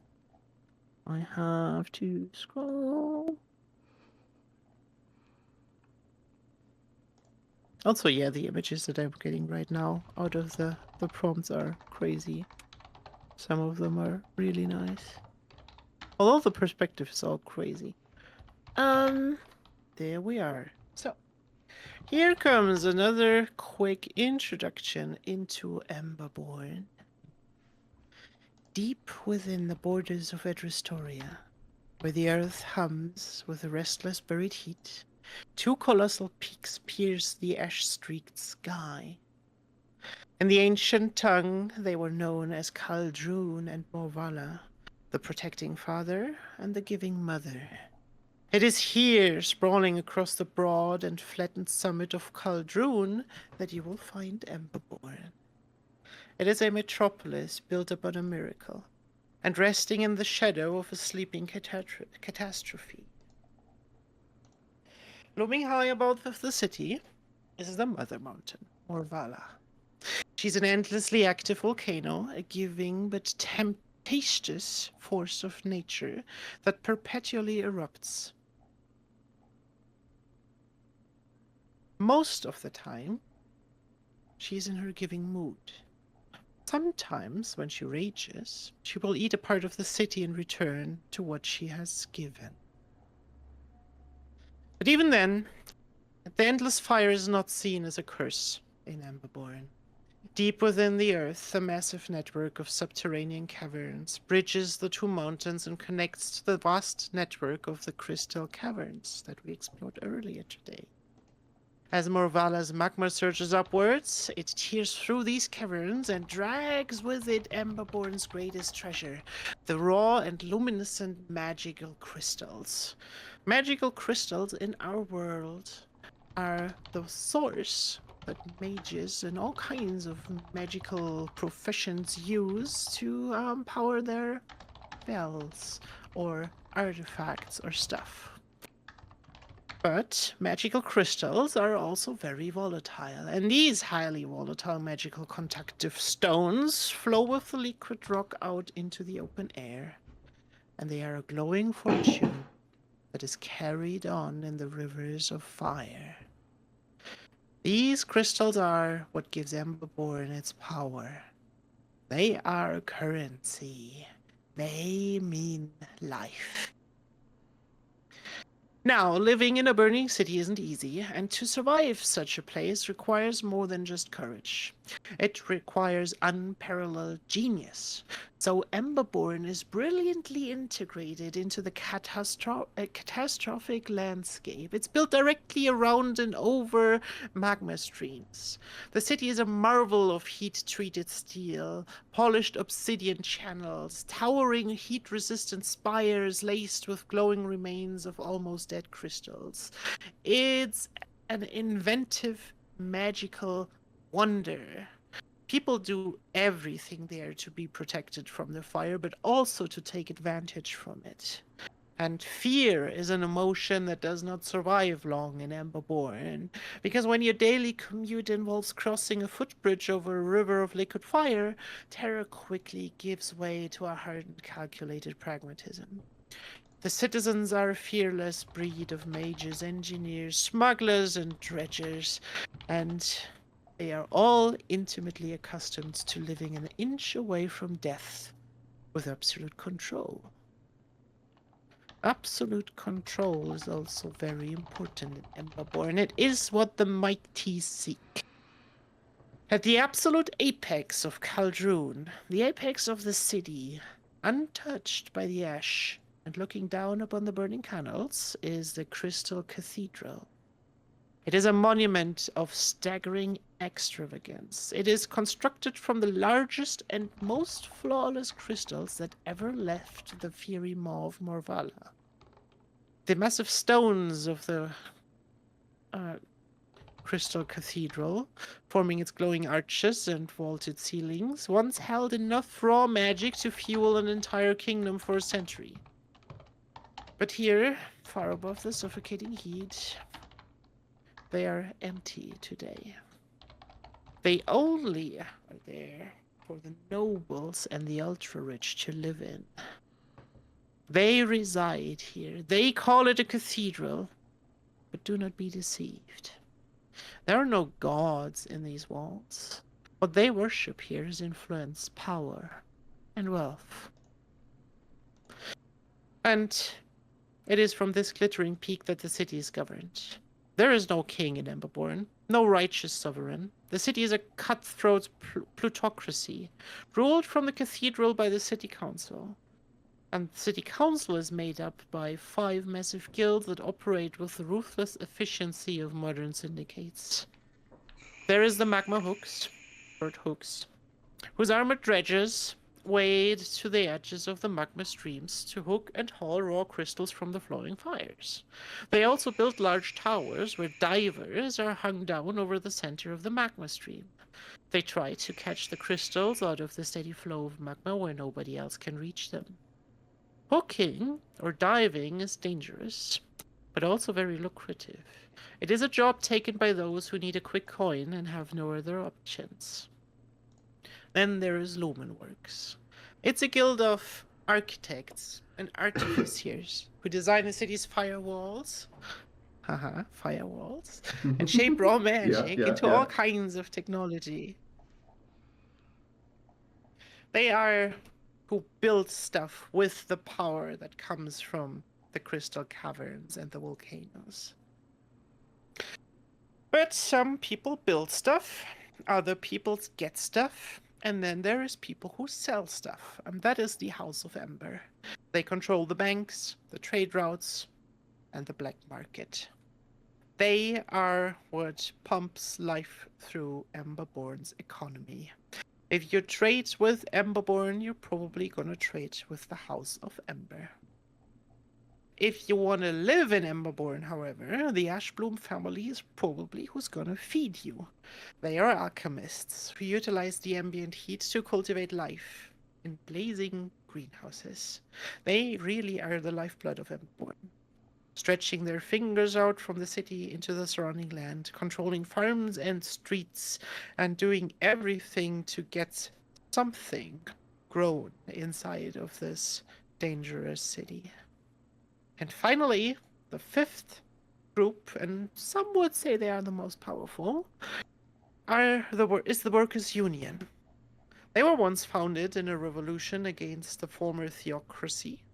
D: I have to scroll. Also, yeah, the images that I'm getting right now out of the prompts are crazy. Some of them are really nice. Although the perspective is all crazy. There we are. So, here comes another quick introduction into Emberborn. Deep within the borders of Edristoria, where the earth hums with a restless buried heat, two colossal peaks pierce the ash-streaked sky. In the ancient tongue, they were known as Kaldrun and Morvala, the protecting father and the giving mother. It is here, sprawling across the broad and flattened summit of Kaldrun, that you will find Emberborn. It is a metropolis built upon a miracle, and resting in the shadow of a sleeping catastrophe. Looming high above the city is the Mother Mountain, Morvala. She's an endlessly active volcano, a giving but tempestuous force of nature that perpetually erupts. Most of the time, she's in her giving mood. Sometimes, when she rages, she will eat a part of the city in return to what she has given. But even then, the endless fire is not seen as a curse in Emberborn. Deep within the earth, a massive network of subterranean caverns bridges the two mountains and connects to the vast network of the crystal caverns that we explored earlier today. As Morvala's magma surges upwards, it tears through these caverns and drags with it Emberborn's greatest treasure, the raw and luminescent magical crystals. Magical crystals in our world are the source that mages and all kinds of magical professions use to power their spells or artifacts or stuff. But magical crystals are also very volatile, and these highly volatile magical conductive stones flow with the liquid rock out into the open air, and they are a glowing fortune that is carried on in the rivers of fire. These crystals are what gives Emberborn its power. They are currency. They mean life. Now, living in a burning city isn't easy, and to survive such a place requires more than just courage. It requires unparalleled genius. So Emberborn is brilliantly integrated into the catastrophic landscape. It's built directly around and over magma streams. The city is a marvel of heat-treated steel, polished obsidian channels, towering heat-resistant spires laced with glowing remains of almost dead crystals. It's an inventive, magical wonder. People do everything there to be protected from the fire, but also to take advantage from it. And fear is an emotion that does not survive long in Emberborn, because when your daily commute involves crossing a footbridge over a river of liquid fire, terror quickly gives way to a hardened, calculated pragmatism. The citizens are a fearless breed of mages, engineers, smugglers, and dredgers, and they are all intimately accustomed to living an inch away from death with absolute control. Absolute control is also very important in Emberborn. It is what the mighty seek. At the absolute apex of Kaldrun, the apex of the city, untouched by the ash, and looking down upon the burning canals, is the Crystal Cathedral. It is a monument of staggering extravagance. It is constructed from the largest and most flawless crystals that ever left the fiery maw of Morvala. The massive stones of the Crystal Cathedral, forming its glowing arches and vaulted ceilings, once held enough raw magic to fuel an entire kingdom for a century. But here, far above the suffocating heat, they are empty today. They only are there for the nobles and the ultra-rich to live in. They reside here. They call it a cathedral, but do not be deceived. There are no gods in these walls. What they worship here is influence, power, and wealth. And it is from this glittering peak that the city is governed. There is no king in Emberborn, no righteous sovereign. The city is a cutthroat plutocracy, ruled from the cathedral by the city council. And the city council is made up by 5 massive guilds that operate with the ruthless efficiency of modern syndicates. There is the Magma Hooks, whose armored dredgers wade to the edges of the magma streams to hook and haul raw crystals from the flowing fires. They also build large towers where divers are hung down over the center of the magma stream. They try to catch the crystals out of the steady flow of magma where nobody else can reach them. Hooking or diving is dangerous, but also very lucrative. It is a job taken by those who need a quick coin and have no other options. Then there is Lumenworks. It's a guild of architects and artificers who design the city's firewalls, firewalls, and shape raw magic into all kinds of technology. They are who build stuff with the power that comes from the crystal caverns and the volcanoes. But some people build stuff, other people get stuff, and then there is people who sell stuff, and that is the House of Ember. They control the banks, the trade routes, and the black market. They are what pumps life through Emberborn's economy. If you trade with Emberborn, you're probably gonna trade with the House of Ember. If you want to live in Emberborn, however, the Ashbloom family is probably who's gonna feed you. They are alchemists who utilize the ambient heat to cultivate life in blazing greenhouses. They really are the lifeblood of Emberborn, stretching their fingers out from the city into the surrounding land, controlling farms and streets, and doing everything to get something grown inside of this dangerous city. And finally, the 5th group, and some would say they are the most powerful, is the Workers' Union. They were once founded in a revolution against the former theocracy.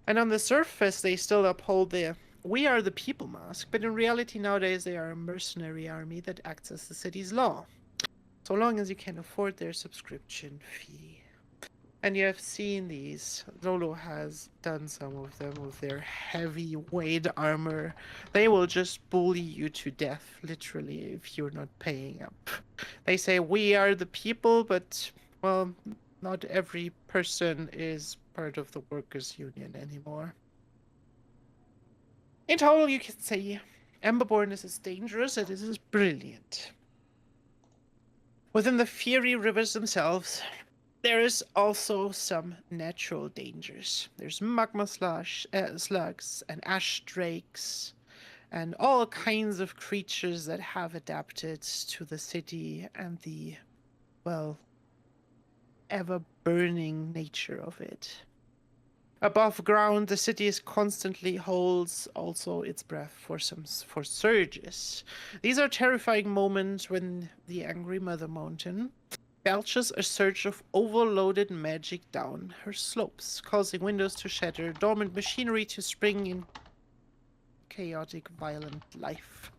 D: And on the surface, they still uphold the "we are the people" mask, but in reality nowadays they are a mercenary army that acts as the city's law. so long as you can afford their subscription fee. And you have seen these. Zolo has done some of them with their heavyweight armor. They will just bully you to death, literally, if you're not paying up. They say, we are the people, but, well, not every person is part of the workers' union anymore. In total, you can say Emberborn is as dangerous as it is brilliant. Within the fiery rivers themselves, there is also some natural dangers. There's magma slugs and ash drakes and all kinds of creatures that have adapted to the city and the, well, ever-burning nature of it. Above ground, the city constantly holds also its breath for surges. These are terrifying moments when the Angry Mother Mountain belches a surge of overloaded magic down her slopes, causing windows to shatter, dormant machinery to spring in chaotic, violent life.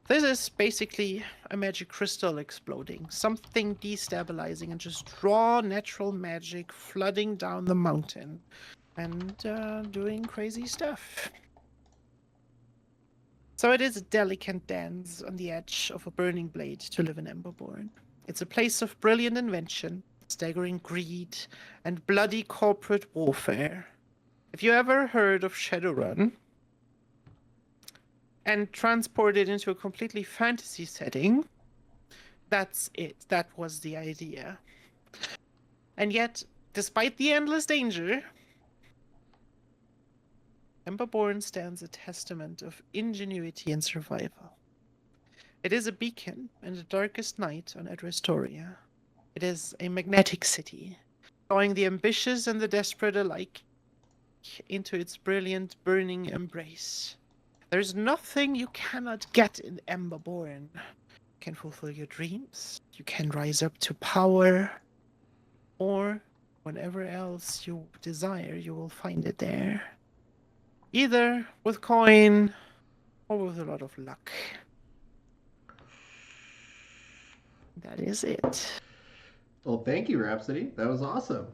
D: This is basically a magic crystal exploding, something destabilizing and just raw natural magic flooding down the mountain and doing crazy stuff. So it is a delicate dance on the edge of a burning blade to live in Emberborn. It's a place of brilliant invention, staggering greed, and bloody corporate warfare. If you ever heard of Shadowrun and transport it into a completely fantasy setting, that's it. That was the idea. And yet, despite the endless danger, Emberborn stands a testament of ingenuity and survival. It is a beacon in the darkest night on Edrestoria. It is a magnetic city, drawing the ambitious and the desperate alike into its brilliant, burning embrace. There's nothing you cannot get in Emberborn. You can fulfill your dreams, you can rise up to power, or whatever else you desire, you will find it there. Either with coin or with a lot of luck. That is it.
A: Well, thank you, Rhapsody. That was awesome.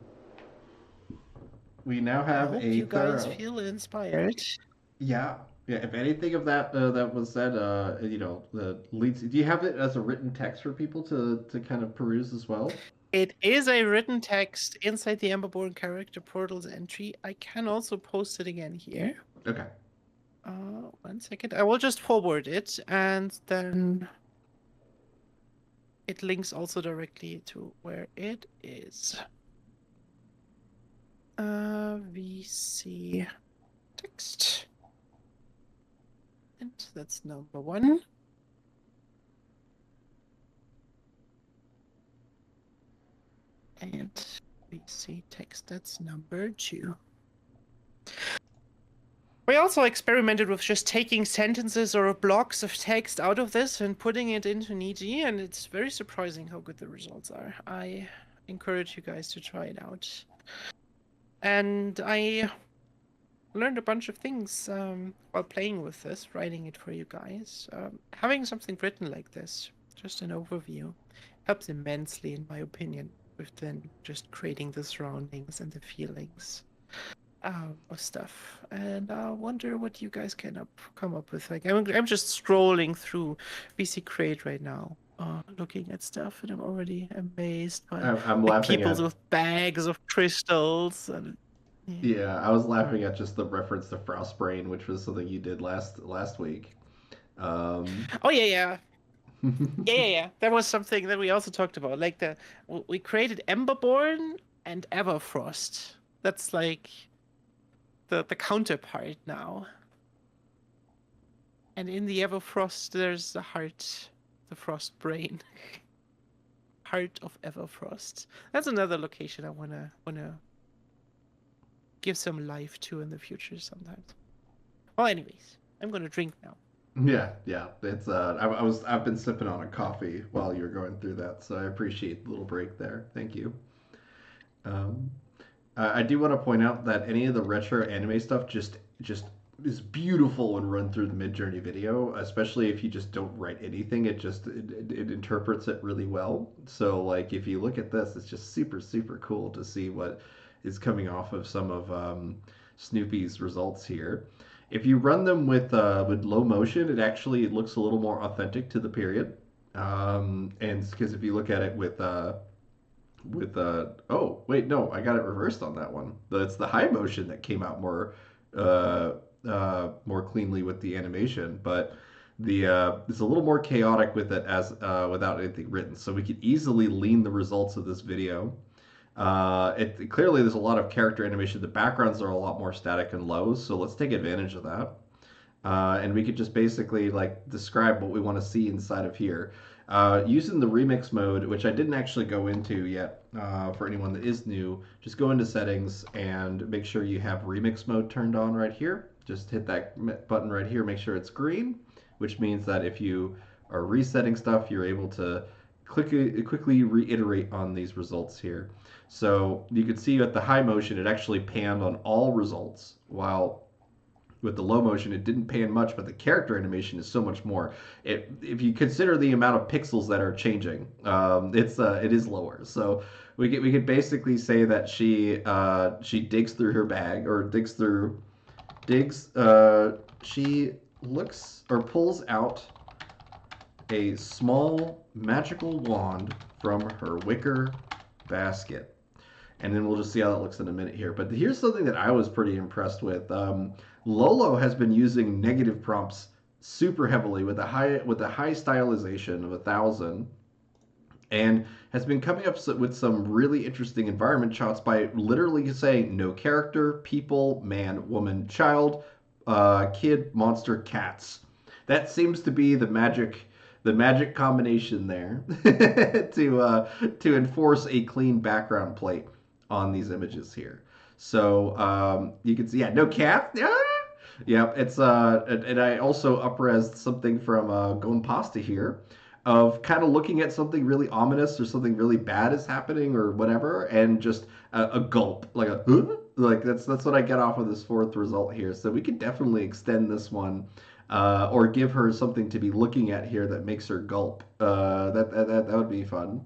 A: We now have
D: I hope
A: a
D: you guys
A: thorough.
D: feel inspired.
A: Yeah, yeah. If anything of that that was said, the leads. Do you have it as a written text for people to kind of peruse as well?
D: It is a written text inside the Emberborn character portal's entry. I can also post it again here.
A: Okay.
D: 1 second. I will just forward it, and then it links also directly to where it is. VC text. And that's number 1. And VC text, that's number 2. We also experimented with just taking sentences or blocks of text out of this and putting it into Niji, and it's very surprising how good the results are. I encourage you guys to try it out. And I learned a bunch of things while playing with this, writing it for you guys. Having something written like this, just an overview, helps immensely in my opinion, with then just creating the surroundings and the feelings of stuff. And I wonder what you guys can come up with. Like I'm just scrolling through VC Create right now, looking at stuff, and I'm already amazed by
A: I'm
D: like,
A: laughing
D: peoples
A: at.
D: with bags of crystals and
A: Yeah, I was laughing at just the reference to Frostbrain, which was something you did last week.
D: Oh yeah. Yeah. That was something that we also talked about. Like we created Emberborn and Everfrost. That's like the counterpart now. And in the Everfrost, there's the heart, the frost brain. Heart of Everfrost. That's another location I wanna give some life to in the future sometimes. Well, anyways, I'm gonna drink now.
A: Yeah. It's I've been sipping on a coffee while you were going through that, so I appreciate the little break there. Thank you. I do want to point out that any of the retro anime stuff just is beautiful when run through the Midjourney video, especially if you just don't write anything. It interprets it really well. So like if you look at this, it's just super cool to see what is coming off of some of Snoopy's results here. If you run them with low motion, it actually looks a little more authentic to the period. And because if you look at it oh wait, no, I got it reversed on that one. It's the high motion that came out uh, more cleanly with the animation, but the it's a little more chaotic with it as without anything written. So we could easily lean the results of this video. Clearly there's a lot of character animation. The backgrounds are a lot more static and low, so let's take advantage of that. And we could just basically like describe what we want to see inside of here. Using the remix mode, which I didn't actually go into yet for anyone that is new, just go into settings and make sure you have remix mode turned on right here. Just hit that button right here, make sure it's green, which means that if you are resetting stuff, you're able to quickly reiterate on these results here. So you can see at the high motion, it actually panned on all results, while with the low motion, it didn't pan much, but the character animation is so much more. If you consider the amount of pixels that are changing, it is lower. So we could basically say that she digs through her bag or she looks or pulls out a small magical wand from her wicker basket. And then we'll just see how that looks in a minute here. But here's something that I was pretty impressed with. Lolo has been using negative prompts super heavily with a high stylization of 1,000, and has been coming up with some really interesting environment shots by literally saying no character, people, man, woman, child, kid, monster, cats. That seems to be the magic combination there to enforce a clean background plate on these images here. So you can see, yeah, no cat. Yeah, it's and I also upres something from Gonpasta here, of kind of looking at something really ominous or something really bad is happening or whatever, and just a gulp, like a like that's what I get off of this fourth result here. So we could definitely extend this one, or give her something to be looking at here that makes her gulp. That would be fun.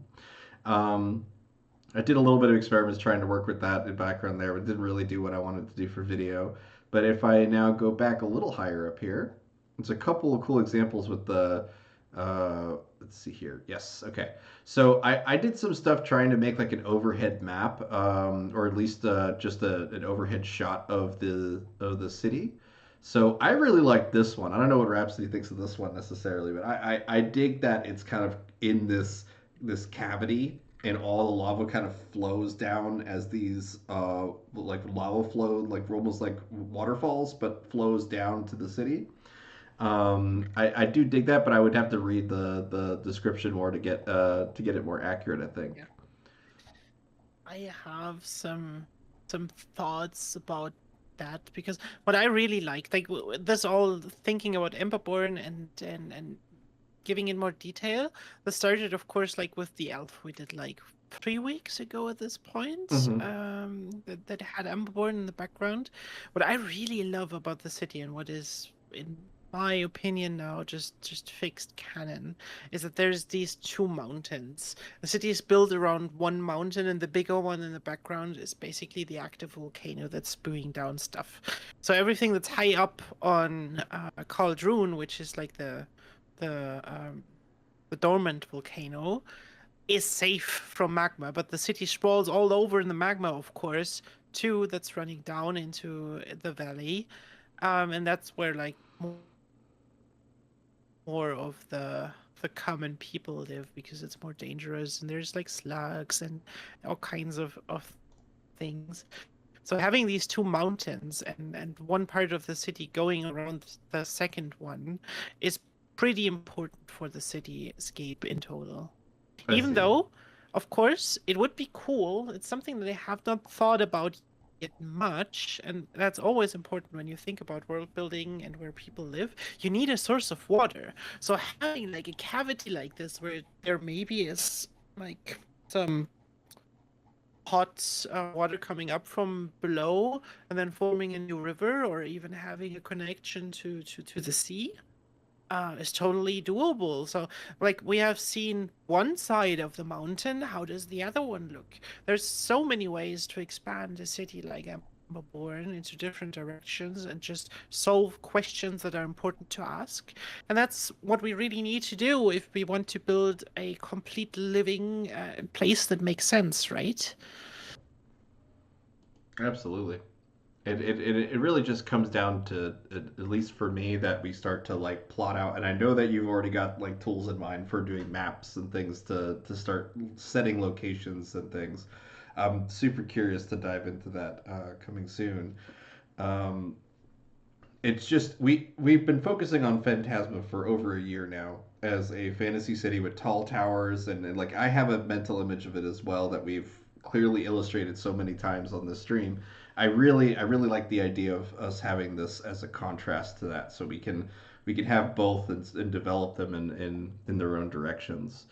A: I did a little bit of experiments trying to work with that in background there, but didn't really do what I wanted to do for video. But if I now go back a little higher up here, there's a couple of cool examples with the, let's see here. Yes, okay. So I did some stuff trying to make like an overhead map, or at least just an overhead shot of the city. So I really like this one. I don't know what Rhapsody thinks of this one necessarily, but I dig that it's kind of in this cavity, and all the lava kind of flows down as these like lava flow, like almost like waterfalls, but flows down to the city. I do dig that, but I would have to read the description more to get it more accurate, I think.
D: Yeah. I have some thoughts about that, because what I really like this all thinking about Emberborn and giving it more detail. This started, of course, like with the elf we did like 3 weeks ago at this point. That had Emberborn in the background. What I really love about the city, and what is, in my opinion now, just fixed canon, is that there's these two mountains. The city is built around one mountain, and the bigger one in the background is basically the active volcano that's spewing down stuff. So everything that's high up on Kaldrun, which is like the dormant volcano, is safe from magma, but the city sprawls all over in the magma, of course, too, that's running down into the valley, and that's where like more of the common people live, because it's more dangerous, and there's like slugs and all kinds of things. So having these two mountains and one part of the city going around the second one is pretty important for the cityscape in total. Even though, of course, it would be cool. It's something that I have not thought about yet much, and that's always important when you think about world building and where people live. You need a source of water. So having like a cavity like this, where there maybe is like some hot water coming up from below and then forming a new river, or even having a connection to the sea, is totally doable. So, like, we have seen one side of the mountain. How does the other one look? There's so many ways to expand a city like Emberborn into different directions and just solve questions that are important to ask. And that's what we really need to do if we want to build a complete living place that makes sense, right?
A: Absolutely. It really just comes down to, at least for me, that we start to like plot out, and I know that you've already got like tools in mind for doing maps and things to start setting locations and things. I'm super curious to dive into that coming soon. Um, it's just we've been focusing on Phantasma for over a year now as a fantasy city with tall towers, and like I have a mental image of it as well that we've clearly illustrated so many times on this stream. I really like the idea of us having this as a contrast to that, so we can have both and develop them in their own directions.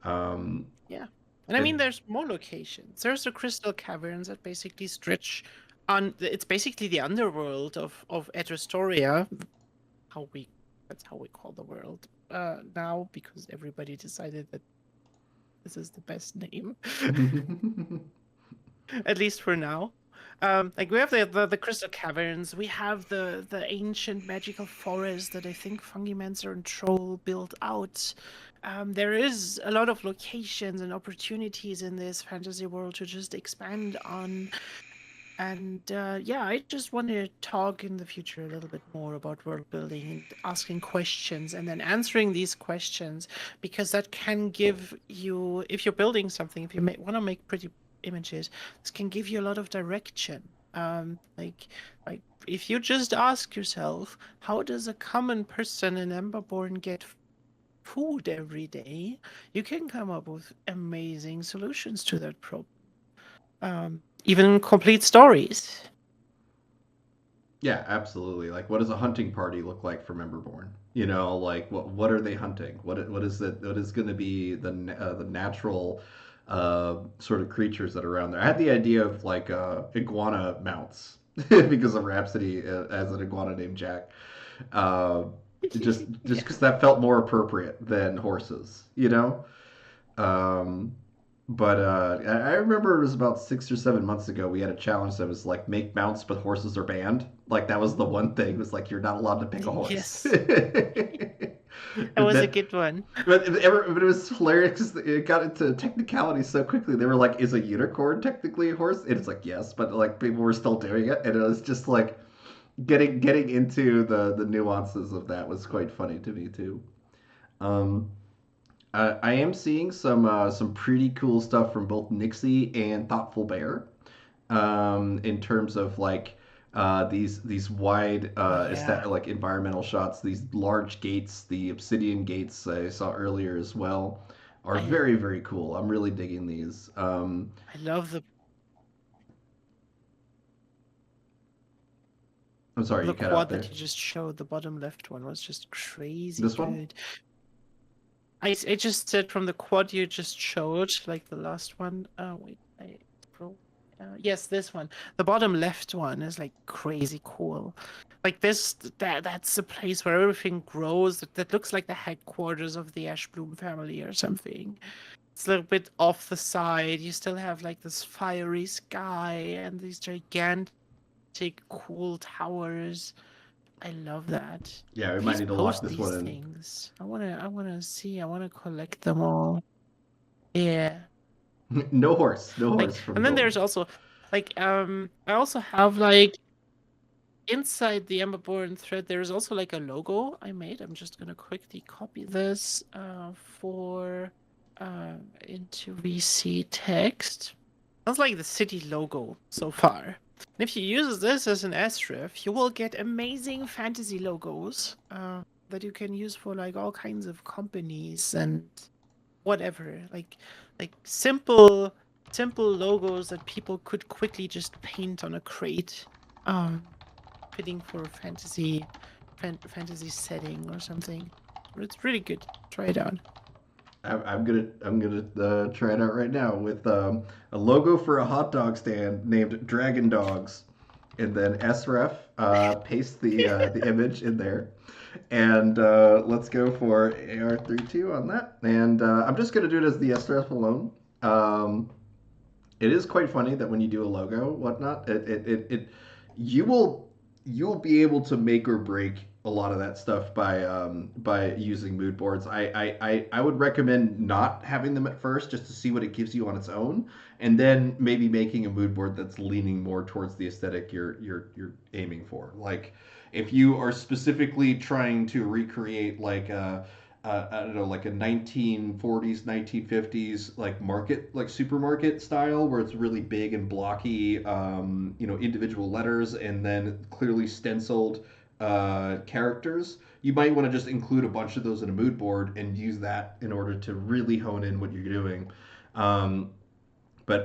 A: Um,
D: Yeah. And I
A: it,
D: mean, there's more locations. There's the crystal caverns that basically stretch on. It's basically the underworld of Etristoria. How we That's how we call the world now, because everybody decided that this is the best name, at least for now. Like, we have the crystal caverns. We have the ancient magical forest that I think Fungimancer and Troll built out. There is a lot of locations and opportunities in this fantasy world to just expand on. And yeah, I just want to talk in the future a little bit more about world building and asking questions and then answering these questions, because that can give you, if you're building something, if you want to make pretty images, this can give you a lot of direction. Like if you just ask yourself, how does a common person in Emberborn get food every day? You can come up with amazing solutions to that problem. Even complete stories.
A: Yeah, absolutely. Like, what does a hunting party look like for Memberborn? You know, like what are they hunting? What is it? What is going to be the natural sort of creatures that are around there? I had the idea of like iguana mounts because of Rhapsody as an iguana named Jack. Uh, just
D: Yeah.
A: because that felt more appropriate than horses, you know. Um, but I remember it was about 6 or 7 months ago. We had a challenge that was like make mounts, but horses are banned. Like that was the one thing. It was like you're not allowed to pick a horse.
D: Yes, that was a good one.
A: But it was hilarious because it got into technicality so quickly. They were like, "Is a unicorn technically a horse?" And it's like, "Yes," but like people were still doing it, and it was just like getting into the nuances of that was quite funny to me too. Um, I am seeing some pretty cool stuff from both Nixie and Thoughtful Bear, in terms of like these wide
D: Yeah,
A: like environmental shots. These large gates, the obsidian gates I saw earlier as well, are
D: I
A: very cool. I'm really digging these.
D: I love
A: I'm sorry,
D: the
A: you cut out
D: quad that
A: there.
D: you just showed. The bottom left one was just crazy
A: This one?
D: good. I just said from the quad you just showed, like the last one. Wait, yes, this one. The bottom left one is like crazy cool. Like that's a place where everything grows. That looks like the headquarters of the Ashbloom family or something. It's a little bit off the side. You still have like this fiery sky and these gigantic cool towers. I love that.
A: Yeah, we might
D: Please
A: need to lock
D: post
A: this
D: these
A: one in.
D: things. I wanna see. I wanna collect them all. Yeah.
A: No horse, no
D: Like,
A: horse from
D: and then
A: Gold.
D: there's also like I also have like inside the Emberborn thread there's also like a logo I made. I'm just gonna quickly copy this for into VC text. That's like the city logo so far. And if you use this as an sref, you will get amazing fantasy logos that you can use for like all kinds of companies and whatever. Like simple logos that people could quickly just paint on a crate, fitting for a fantasy setting or something. It's really good. Try it out.
A: I'm gonna try it out right now with a logo for a hot dog stand named Dragon Dogs, and then sref paste the image in there, and let's go for AR32 on that. And I'm just gonna do it as the sref alone. Um, it is quite funny that when you do a logo, whatnot, you will you'll be able to make or break a lot of that stuff by using mood boards. I would recommend not having them at first just to see what it gives you on its own, and then maybe making a mood board that's leaning more towards the aesthetic you're aiming for. Like if you are specifically trying to recreate like I don't know, like a 1940s, 1950s, like market, like supermarket style, where it's really big and blocky, individual letters and then clearly stenciled characters. You might want to just include a bunch of those in a mood board and use that in order to really hone in what you're doing. Um, but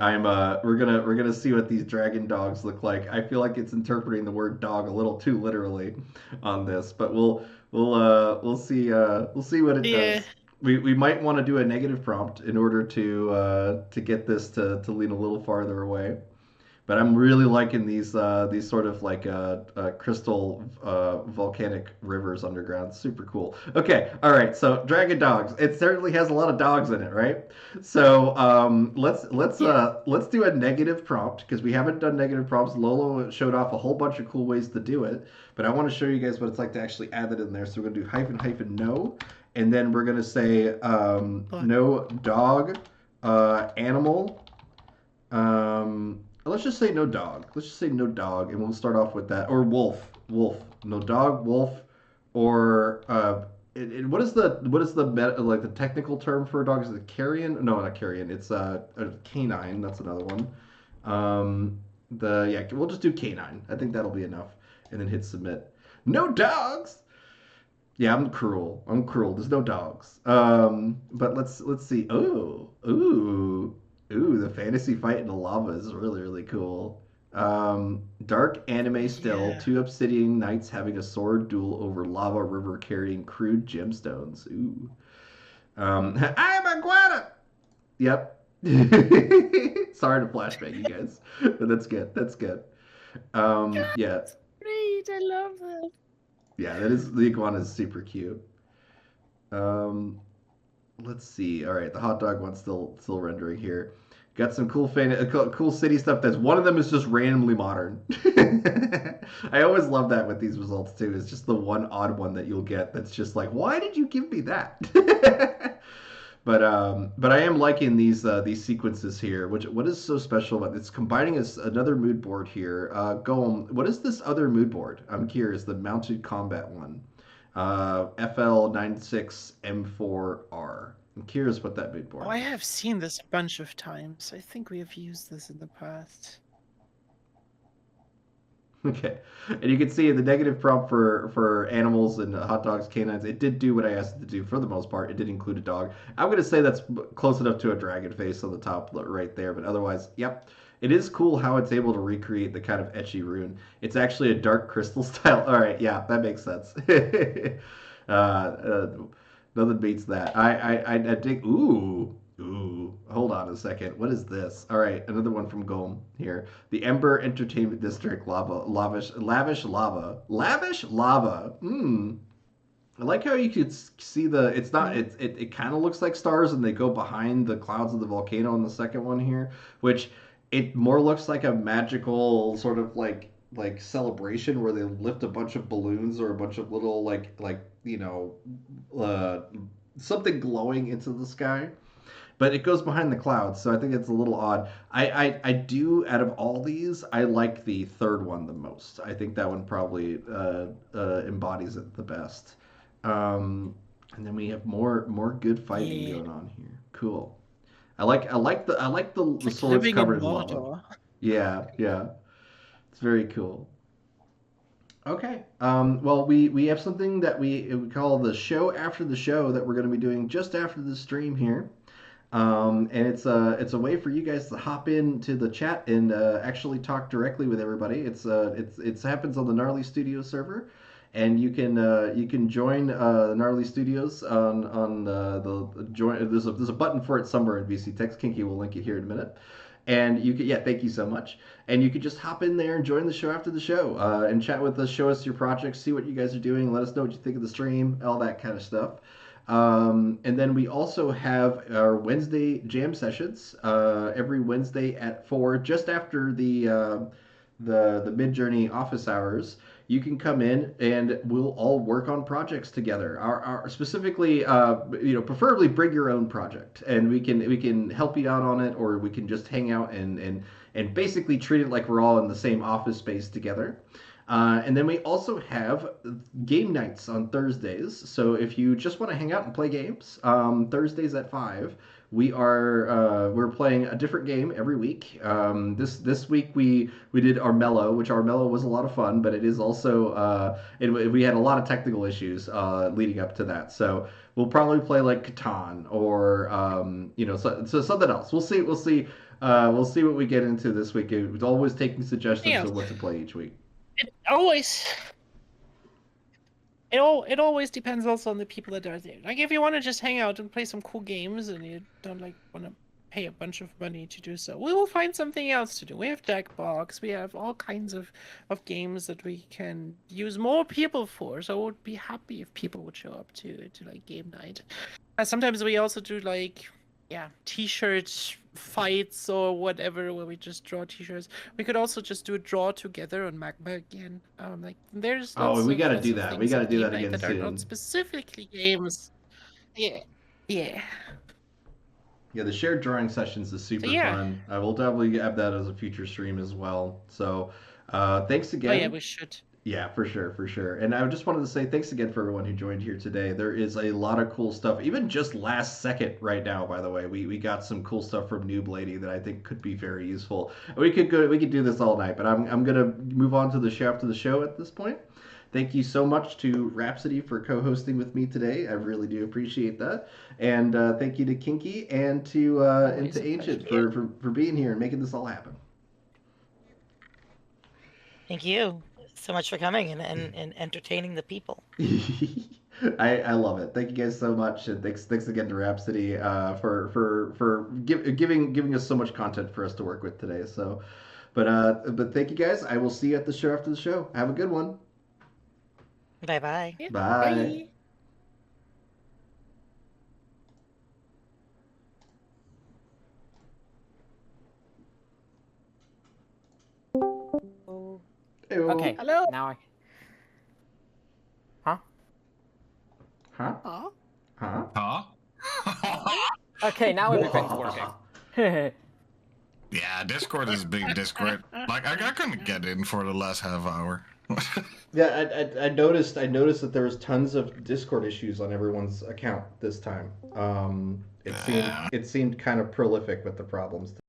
A: we're gonna see what these dragon dogs look like. I feel like it's interpreting the word dog a little too literally on this, but we'll see what it
D: Yeah.
A: does. We might want to do a negative prompt in order to get this to lean a little farther away. But I'm really liking these sort of like crystal volcanic rivers underground. Super cool. Okay, all right. So Dragon Dogs. It certainly has a lot of dogs in it, right? So let's do a negative prompt because we haven't done negative prompts. Lolo showed off a whole bunch of cool ways to do it, but I want to show you guys what it's like to actually add that in there. So we're gonna do hyphen hyphen no, and then we're gonna say no dog, animal. Let's just say no dog. Let's just say no dog, and we'll start off with that. Or wolf, wolf. No dog, wolf, or what is the technical term for a dog? Is it carrion? No, not carrion. It's a canine. That's another one. We'll just do canine. I think that'll be enough, and then hit submit. No dogs. Yeah, I'm cruel. I'm cruel. There's no dogs. But let's see. Ooh, the fantasy fight in the lava is really, really cool. Dark anime still.
D: Yeah.
A: Two obsidian knights having a sword duel over lava river carrying crude gemstones. Ooh. I am a guana. Yep. Sorry to flashback, you guys, but that's good. That's good. Yeah,
D: Great, I love that.
A: yeah. That is the iguana is super cute. Um, let's see. All right, the hot dog one's still rendering here. Got some cool city stuff. That's one of them is just randomly modern. I always love that with these results too. It's just the one odd one that you'll get that's just like, why did you give me that? But I am liking these sequences here. What is so special about it's combining another mood board here. Golem, what is this other mood board? I'm curious. The mounted combat one. FL96M4R. I'm curious what that mood board.
D: Oh, I have seen this a bunch of times. I think we have used this in the past.
A: Okay, and you can see the negative prompt for animals and hot dogs, canines. It did do what I asked it to do for the most part. It did include a dog. I'm gonna say that's close enough to a dragon face on the top right there, but otherwise, yep. It is cool how it's able to recreate the kind of etchy rune. It's actually a dark crystal style. All right, yeah, that makes sense. Nothing beats that. I dig. Ooh. Hold on a second. What is this? All right, another one from Golem here. The Ember Entertainment District lavish lava. I like how you could see it's not it kind of looks like stars and they go behind the clouds of the volcano in the second one here, which it more looks like a magical sort of like celebration where they lift a bunch of balloons or a bunch of little uh, something glowing into the sky, but it goes behind the clouds, so I think it's a little odd. I do, out of all these, I like the third one the most. I think that one probably embodies it the best. And then we have more good fighting
D: Yeah.
A: going on here. Cool. I like the
D: It's like
A: swords
D: living
A: covered
D: in
A: in lava.
D: water.
A: Yeah. It's very cool. Okay. Well, we have something that we call the show after the show that we're going to be doing just after the stream here. And it's a way for you guys to hop into the chat and actually talk directly with everybody. It happens on the Gnarly Studio server, and you can join the Gnarly Studios on the join. There's a button for it somewhere in VC Text. Kinky will link it here in a minute. And you could, yeah, thank you so much. And you could just hop in there and join the show after the show and chat with us, show us your projects, see what you guys are doing, let us know what you think of the stream, all that kind of stuff. And then we also have our Wednesday jam sessions every Wednesday at 4, just after the Midjourney office hours. You can come in and we'll all work on projects together. Our specifically, preferably bring your own project, and we can help you out on it, or we can just hang out and basically treat it like we're all in the same office space together. And then we also have game nights on Thursdays. So if you just want to hang out and play games, Thursdays at 5, we're playing a different game every week. This week we did Armello, which Armello was a lot of fun, but it is also we had a lot of technical issues leading up to that. So we'll probably play like Catan or so something else. We'll see. We'll see what we get into this week. It's always taking suggestions
D: Yeah.
A: of what to play each week.
D: It always depends also on the people that are there. Like if you want to just hang out and play some cool games and you don't want to pay a bunch of money to do so, we will find something else to do. We have Jackbox, we have all kinds of games that we can use more people for. So I would be happy if people would show up to like game night. Sometimes we also do like t-shirt fights or whatever, where we just draw t-shirts. We could also just do a draw together on Magma again. There's
A: We got to
D: lots
A: do
D: of
A: that. We
D: things
A: got to
D: on
A: do
D: game
A: that
D: night
A: again
D: that are
A: soon.
D: not specifically games. Yeah.
A: Yeah, the shared drawing sessions is super
D: yeah.
A: fun. I will definitely have that as a future stream as well. So, thanks again.
D: Oh yeah, we should.
A: Yeah, for sure. And I just wanted to say thanks again for everyone who joined here today. There is a lot of cool stuff, even just last second right now, by the way. We got some cool stuff from Noob Lady that I think could be very useful. We could do this all night, but I'm gonna move on to the show after the show at this point. Thank you so much to Rhapsody for co-hosting with me today. I really do appreciate that. And thank you to Kinky and to Ancient for being here and making this all happen.
E: Thank you so much for coming and entertaining the people.
A: I love it. Thank you guys so much, and thanks again to Rhapsody for giving us so much content for us to work with today. So, but thank you guys. I will see you at the show after the show. Have a good one.
E: Bye-bye.
D: Yeah,
A: Bye. Hey-o.
F: Okay.
D: Hello.
F: Now I.
A: Huh?
D: Huh?
A: Huh?
F: Okay, now everything's working.
G: Yeah, Discord is big Discord. Like I couldn't get in for the last half hour.
A: Yeah, I noticed that there was tons of Discord issues on everyone's account this time. It seemed kind of prolific with the problems.